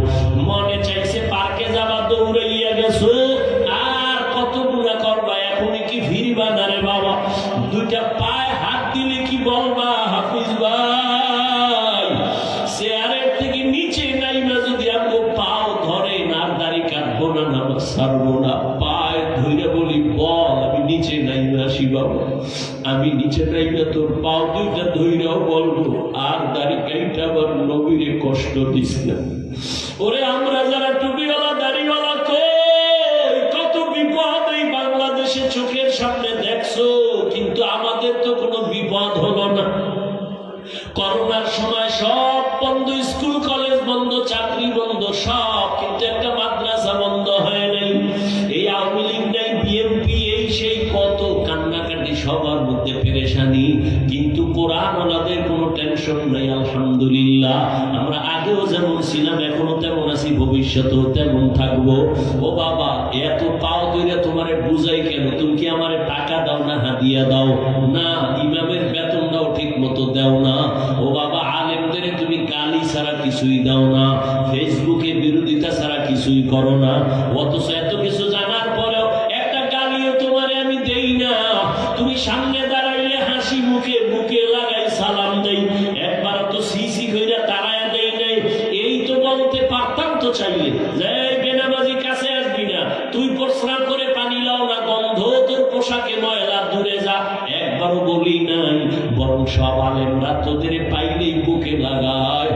মনে চাইছে পার্কে যাবা, দৌড়াইয়া গেছো, আর কত গুনাহ করবা, এখনই কি ফিরবা না রে বাবা? দুইটা পায়ে হাত দিলে কি বলবা, হাফিজ ভাই চেয়ারের থেকে নিচে নাইবা যদি আমগো পাও ধরেন, আর দাড়ি কাটবো না, নামাজ ছাড়বো না, পায়ে ধরে বলি বল আমি নিচে নাইবা আসি বাবা, আমি নিচে নাইবা তোর পাও দুইটা ধইরাও বলবো, আর দাড়ি কাইটা আবার নবীরে কষ্ট দিস না। ওরে আমরা যারা টুপিওয়ালা দাড়িওয়ালা, কই কত বিপদ এই বাংলাদেশে চোখের সামনে দেখছো, কিন্তু আমাদের তো কোনো বিপদ হলো না। করোনার সময় সব বন্ধ, স্কুল কলেজ বন্ধ, চাকরি বন্ধ, সব, কিন্তু একটা মাদ্রাসা বন্ধ হয় নাই। এই আওয়ামী লীগ নাই, বিএনপি, এই সেই কত কান্নাকাটি, সবার মধ্যে পেরেশানি, কিন্তু কোরআন ওনাদের কোনো টেনশন নাই, আলহামদুলিল্লাহ। আমরা আগেও যেমন ছিলাম এখনো তেমন আছি, ভবিষ্যতেও তেমন থাকবো। ও বাবা, এত পাও ধরে তোমারে বুঝাই কেন? তুমি কি আমারে টাকা দাও না হাদিয়া দাও? না, ইমামের বেতনটাও ঠিক মতো দাও না। ও বাবা, আলেমদের তুমি গালি ছাড়া কিছুই দাও না, ফেসবুকে বিরোধিতা ছাড়া কিছুই করো না, অথচ এত কিছু জানার পরেও একটা গালিও তোমারে আমি দেই না। তুমি সামনে দাঁড়াইলে হাসি মুখে বুকে লাগাই সালাম দেই, একবার তো সিসি কইরা তাড়ায়া দেই নাই। এই তো বলতে পারতাম তো চাইলে, যে বেনামাজি কাছে আসবি না, তুই প্রস্রাব করে পানি লাও না, গন্ধ তোর পোশাকে ময়লা, দূরে যা, একবারও বলি নাই। বরং সব আলেমরা তোদের পাইলেই বুকে লাগায়,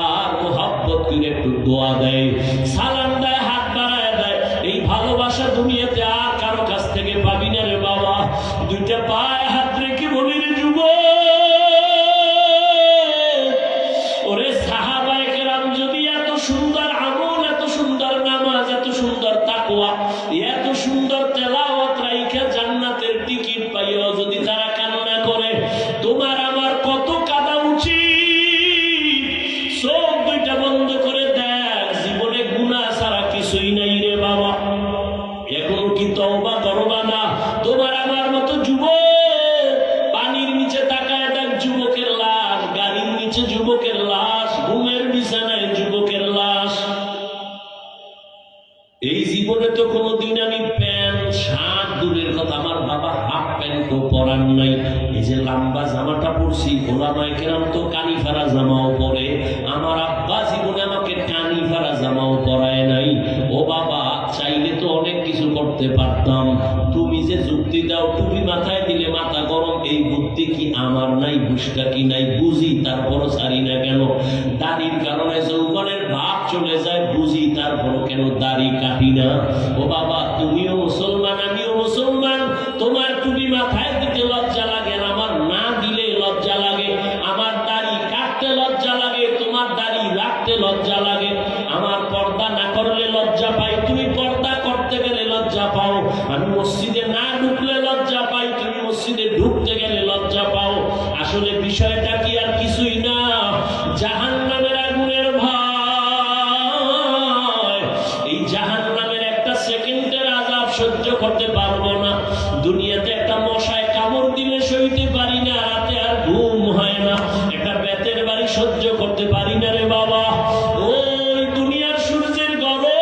আর মোহাব্বত করে একটু দোয়া দেয়, সালাম দেয়, হাত বাড়ায় দেয়। এই ভালোবাসা দুনিয়াতে আর কারো কাছ থেকে পাবি না রে বাবা। দুইটা পায়ে হাত রেখে বলি রে যুবক, ওরে সাহাবায়ে কেরাম যদি এত সুন্দর আমল, এত সুন্দর নামাজ, এত সুন্দর তাকওয়া, এত সুন্দর তেলাওয়াত রাইখা জান্নাতের টিকিট পাইও যদি তারা কান্না করে, তোমার আমার কত কাঁদা উচিত। চোখ দুইটা বন্ধ করে দেখ, জীবনে গুনাহ ছাড়া কিছুই নাই রে বাবা। এখনো কি তওবা করবা না? তোমার আমার মতো যুবক, পানির নিচে তাকায় দেখ যুবকের লাশ, গাড়ির নিচে যুবকের লাশ, ঘুমের বিছানায় যুবকের লাশ। এই জীবনে তো কোনোদিন আমি প্যান্ট শার্ট দূরের কথা, আমার বাবা হাফ প্যান্টও পরার নাই। এই যে লম্বা জামাটা পরছি, ওলামায়ে কেরাম তো কানি ফারা জামাও পরে, আমার আব্বা জীবনে আমাকে কানি ফারা জামাও পরায় নাই। ও বাবা, চাইলে তো অনেক কিছু করতে পারতাম। তুমি যে যুক্তি দাও টুপি মাথায় দিলে মাথা গরম, এই বুদ্ধি কি আমার নাই? বুঝটা কি নাই? বুঝি, তারপরও ছাড়ি না কেন? দাড়ির কারণে যৌবনের ভাব চলে যায়, বুঝি, তারপরও কেন দাড়ি কাটি না? ও বাবা, তুমিও মুসলমান, আমিও মুসলমান। তোমার টুপি মাথায় দিতে লজ্জা লাগে, আমার না দিলে লজ্জা লাগে। আমার দাড়ি কাটতে লজ্জা লাগে, তোমার দাড়ি রাখতে লজ্জা লাগে। আমার পর্দা না করলে লজ্জা পাই, তুমি পর্দা করতে গেলে লজ্জা পাও। আমি মসজিদে না ঢুকলে লজ্জা পাই, তুমি মসজিদে ঢুকতে গেলে লজ্জা পাও। আসলে বিষয়টা কি আর কিছুই না, জাহান্নামের আগুনের ভয়। এই জাহান্নামের একটা সেকেন্ডের আযাব সহ্য করতে পারবো না। দুনিয়াতে একটা মশায় কামড় দিলে সইতে পারি না, রাতে আর ঘুম হয় না। একটা বেতের বাড়ি সহ্য করতে পারি না রে বাবা। ওই দুনিয়ার সূর্যের গরম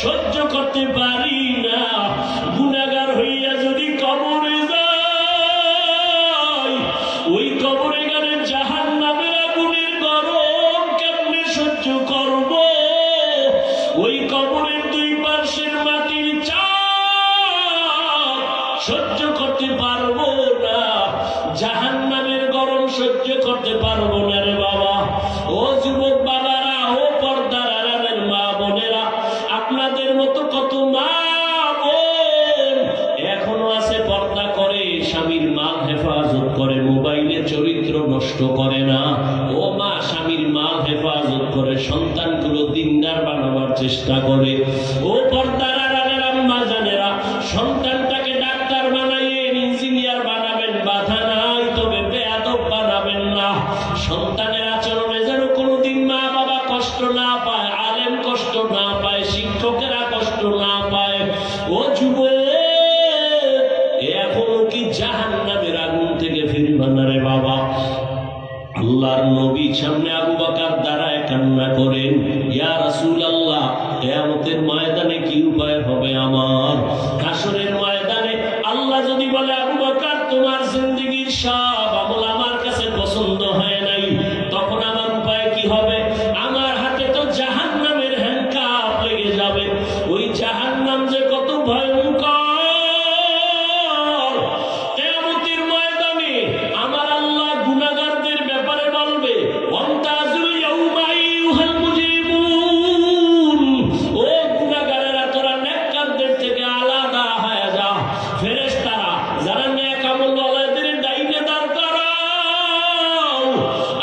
সহ্য করতে পারি না। গুনাহগার হইয়া যদি কবরে যাই, ওই কবরে গেলে জাহান্নামের আগুনের গরম কেমনে সহ্য করব? ওই কবরের দুই পাশের মাটির চাপ সহ্য করতে পারবো না, জাহান্নামের গরম সহ্য করতে পারবো না রে বাবা। ও যুবক বাবারা, ও পর্দার আড়ালের মা বোনেরা, আপনাদের মতো কত মা বোন এখনো আছে পর্দা করে, স্বামীর মাল হেফাজত করে, মোবাইলে চরিত্র নষ্ট করে না। ও মা, স্বামীর মাল হেফাজত করে, সন্তানগুলো দিনদার বানাবার চেষ্টা করে। ও পর্দার আড়ালের আম্মা জানেরা, সন্তানটাকে ডাক্তার বানাইয়েন, ইঞ্জিনিয়ার বানাবেন, বাধা নাই, তবে বেয়াদব বানাবেন না। সন্তানের আচরণে যেন কোনোদিন মা বাবা কষ্ট না পায়, আলেম কষ্ট না পায়, শিক্ষকেরা কষ্ট না পায়। ও যুবক, এখনো কি জাহান্নামের আগুন থেকে ফিরবা না রে বাবা? আল্লাহর নবী সামনে আবু বকর দাঁড়ায় কান্না করেন, ইয়া রাসূলুল্লাহ, কিয়ামতের ময়দানে কি উপায় হবে আমার? হাসরের ময়দানে আল্লাহ যদি বলে, আবু বকর, তোমার জিন্দেগীর সব আমল আমার কাছে পছন্দ হয় নাই, তখন আমার উপায় কি হবে? আমার হাতে তো জাহান্নামের হ্যান্ডকাপ লেগে যাবে। ওই জাহান্নাম যে কত ভয়ঙ্কর, কিয়ামতের ময়দানে আমার আল্লাহ গুনাহগারদের ব্যাপারে বলবে, ওয়ামতাজুল ইয়াউমা আইয়ুহাল মুজরিমুন, ও গুনাহগারেরা, তোরা নেককারদের থেকে আলাদা হয়ে যা। ফেরেশতারা যারা নেক আমলওয়ালাদের ডাইনে দাঁড় করাও,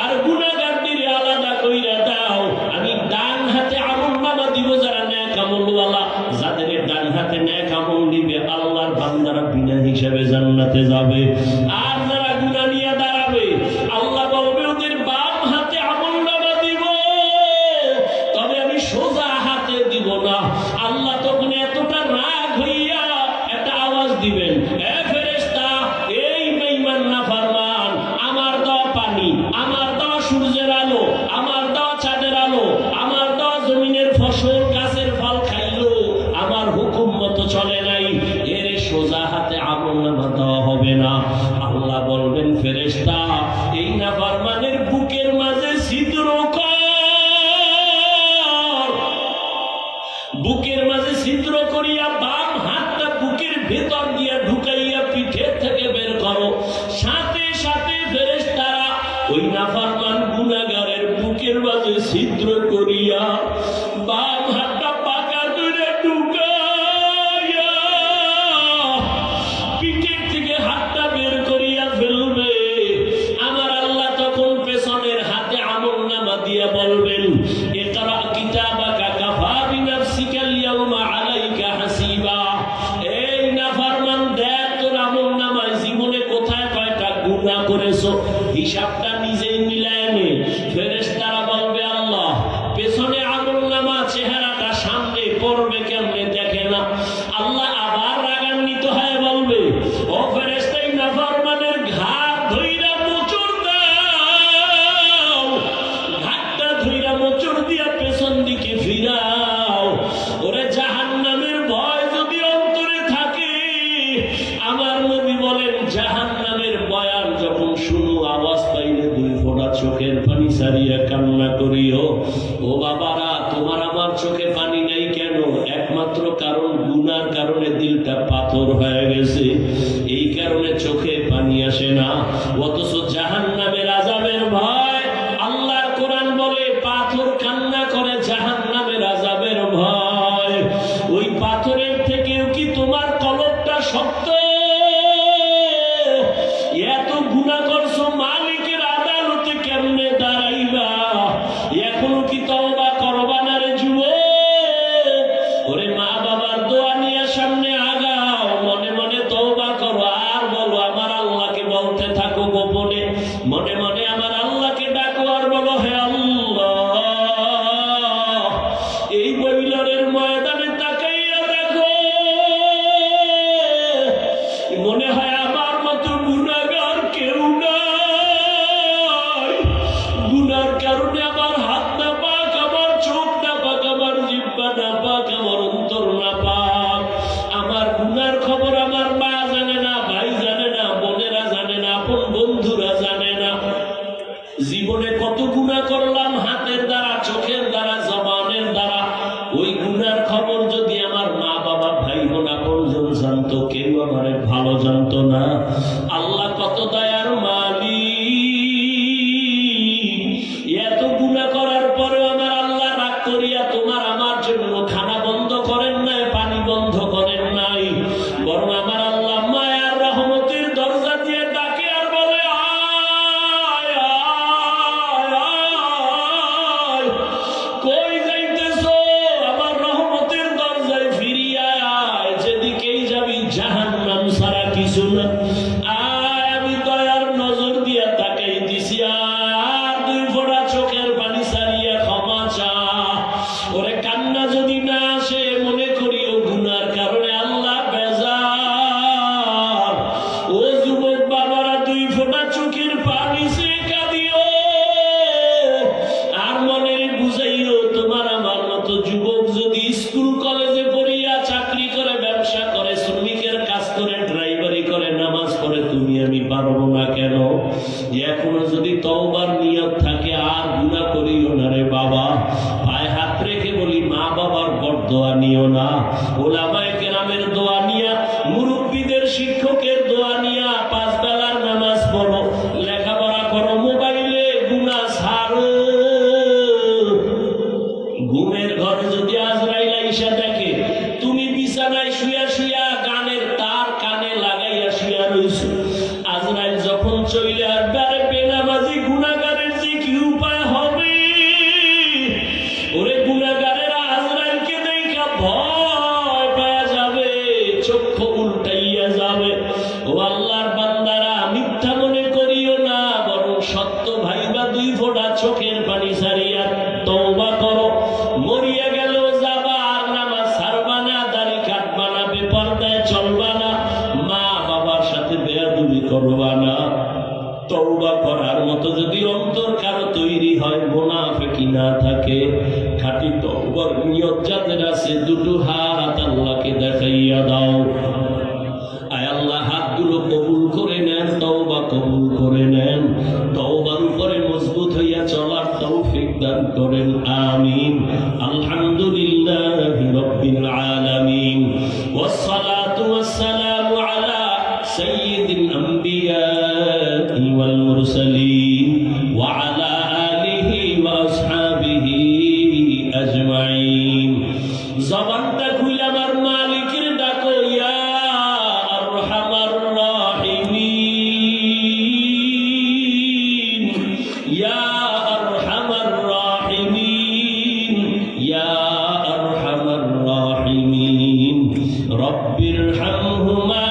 আর গুনাহগারদের আলাদা কইরা দাও। আমি ডান হাতে আমলনামা দিব যারা নেক আমলওয়ালা, যাদের ডান হাতে নেক আমল দিবে আল্লাহর বান্দারা বিনা হিসাবে জান্নাতে যাবে। আর যারা গুনাহ নিয়ে দাঁড়াবে, আল্লাহ বলবে ওদের বাম হাতে আমলনামা দিব, তবে আমি সোজা হাতে দিব না। আল্লাহ তখন এতটা রাগ হইয়া একটা আওয়াজ দিবেন, এ ফেরেশতা, এই বেঈমান নাফরমান, আমার দেওয়া পানি, আমার দেওয়া সূর্যের আলো, আমার দেওয়া চাঁদের আলো, আমার দেওয়া জমিনের ফসল গাছের ফল খাইলো, আমার হুকুম মতো চলে নাই, এর সোজা হাতে আমলনামা দেওয়া হবে না। আল্লাহ বলবেন, ফেরেশতা, এই নাফরমানের বুকের মাঝে ছিদ্র কর, বুকের মাঝে ছিদ্র করিয়া বাম হাতটা বুকের ভেতর দিয়া ঢুকাইয়া পিঠের থেকে বের করো। সাথে সাথে ফেরেশতারা ওই নাফরমান গুনাহগারের বুকের মাঝে ছিদ্র করিয়া বাম হাতটা পাক হিসাবটা নিজেই মিলায় নে। ফেরেশতারা বলবে আল্লাহ পেছনে আমলনামা, চেহারাটা সামনে পড়বে কেমনে দেখে না। আল্লাহ আবার রাগান্বিত হয়ে বলবে ও ফেরেশতাই নাফরমানের ঘাট ধইরা মোচড় দাও, ঘাটটা ধইরা মোচড় দিয়া পেছন দিকে ফিরাও। ওরে জাহান্নামের ভয় যদি অন্তরে থাকে, আমার নবী বলেন জাহান্নামের বয়ান যখন শুনো আওয়াজ পাইলে 2 ফোঁটা চোখের পানি সারিয়া কান্না করিও। ও বাবারা, তোমার আমার চোখে পানি নাই কেন? একমাত্র কারণ গুনার কারণে দিলটা পাথর হয়ে গেছে, এই কারণে চোখে পানি আসে না। অথচ জাহান্নামের আযাবের ভয়, আল্লাহর কোরআন বলে পাথর কান্না করে জাহান্নামের আযাবের ভয়। ওই পাথরের থেকেও কি তোমার কলবটা শক্ত? এত গুনাহ করছো, মালিকের আদালতে কেমনে দাঁড়াইবা? এখনো কি তওবা করবা না রে যুবক? ওরে মা বাবার দোয়া নিয়ে সামনে আগাও, মনে মনে তওবা করো আর বলো আমার আল্লাহকে বলতে থাকো গোপনে, মনে মনে আমার আল্লাহকে ডাকো আর বলো হে আল্লাহ, এই বৈলরের ময়দানে তাকাইয়া দেখো, মনে হয় আমার মতো গুনাহগার কেউ নাই। গুনার কারণে আমার হাত না পাক, আমার চোখ না পাক, আমার জিহ্বা না পাক, আমার অন্তর না পাক। আমার গুনার খবর আমার মা জানে না, ভাই জানে না, বোনেরা জানে না, আপন বন্ধুরা জানে না। জীবনে কত গুনাহ করলাম হাতের দ্বারা, চোখের দ্বারা, জবানের দ্বারা। ওই গুনার খবর যদি আমার মা বাবা, ভাই বোন, আপনজন জানতো, কেউ আমারে ভালো জানতো না। আল্লাহ কত দয়ার মালিক, এত গুনাহ করার পরেও আমার আল্লাহ রাগ করিয়া তোমার আমার জন্য খানা বন্ধ করেন নাই, পানি বন্ধ করেন নাই, বরং আমার আল্লাহ মায়ার রহমতের দরজা দিয়ে ডাকে আর বলে আয় আয় আয়, কই যাইতেছো? আমার রহমতের দরজায় ফিরিয়া আয়, যেদিকেই যাবি জাহান্নাম ছাড়া কিছু না। আয়, আমি দয়ার নজর দিয়া তাকাই দিছি, আর 2 ফোঁটা চোখের পানি সারিয়া ক্ষমা চা। ওরে কান্না যদি না আসে, মনে করিও গুনার কারণে আল্লাহ বেজার। ও যুবক বাবারা, 2 ফোঁটা চোখের পানি সে কাঁদিও আর মনে বুঝাইও তোমার আমার মতো যুবক যদি স্কুল কলেজে পড়িয়া চাকরি করে, ব্যবসা করে, শ্রমিকের কাজ করে, ড্রাইভারি করে, নামাজ পড়ে, তুমি আমি পারবো না কেন? এখনো যদি তওবার নিয়ত থাকে আর গুনাহ করিও না রে বাবা। পায়ে হাত রেখে বলি, মা বাবার বরদোয়া নিও না, ওলামায়ে কেরামের দোয়া নিয়া, মুরব্বীদের শিক্ষকের দোয়া নিয়া 5 বেলার নামাজ পড়ো, লেখাপড়া করো, মোবাইলে গুনাহ ছাড়ো। ঘুমের ঘরে যদি আজরাইল আইসা দেখে তুমি বিছানায় শুয়া শুয়া গানের তার কানে লাগাইয়া শুয়া রইছো, আজরাইল যখন চলে আসবে, আরে বেনামাজি গুনাহগারের যে কি উপায় হবে? ওরে গুনাহগারেরা আজরাইলকে দেখা ভয় পাওয়া যাবে, চক্ষু উল্টাইয়া যাবে। ও আল্লাহর বান্দারা, মিথ্যা মনে করিও না, বরং সত্য ভাইবা 2 ফোঁটা চোখের পানি সারিয়া তওবা করো। মরিয়া গেল যাবা, আর নামাজ ছাড়বা না, দাড়ি কাটবা না, বেপরদায় চলবা না, মা বাবার সাথে বেয়াদবি করবা না। তওবা করার মতো যদি অন্তর কারো তৈরি হয়, মুনাফিকি না থাকে, খাঁটি তওবার নিয়ত যাদের আছে, 2 হাত আল্লাহকে দেখাইয়া দাও। আয় আল্লাহ, হাতগুলো কবুল করে নেন, তওবা কবুল করে নেন, তওবার উপরে মজবুত হইয়া চলার তৌফিক দান করেন, আমিন। আলহামদুলিল্লাহি রাব্বিল আলামিন, ওয়াসসালাতু ওয়াসসালামু আলা সাইয়্যিদিল আম্বিয়া ওয়াল মুরসালিন ওয়া আলা আলিহি ওয়া আসহাবিহি আজমাইন। জবানটা খুলে আমার মালিকের ডাকো, ইয়া আরহামার রাহিমিন, ইয়া আরহামার রাহিমিন, ইয়া আরহামার রাহিমিন। রব্বিরহামহুমা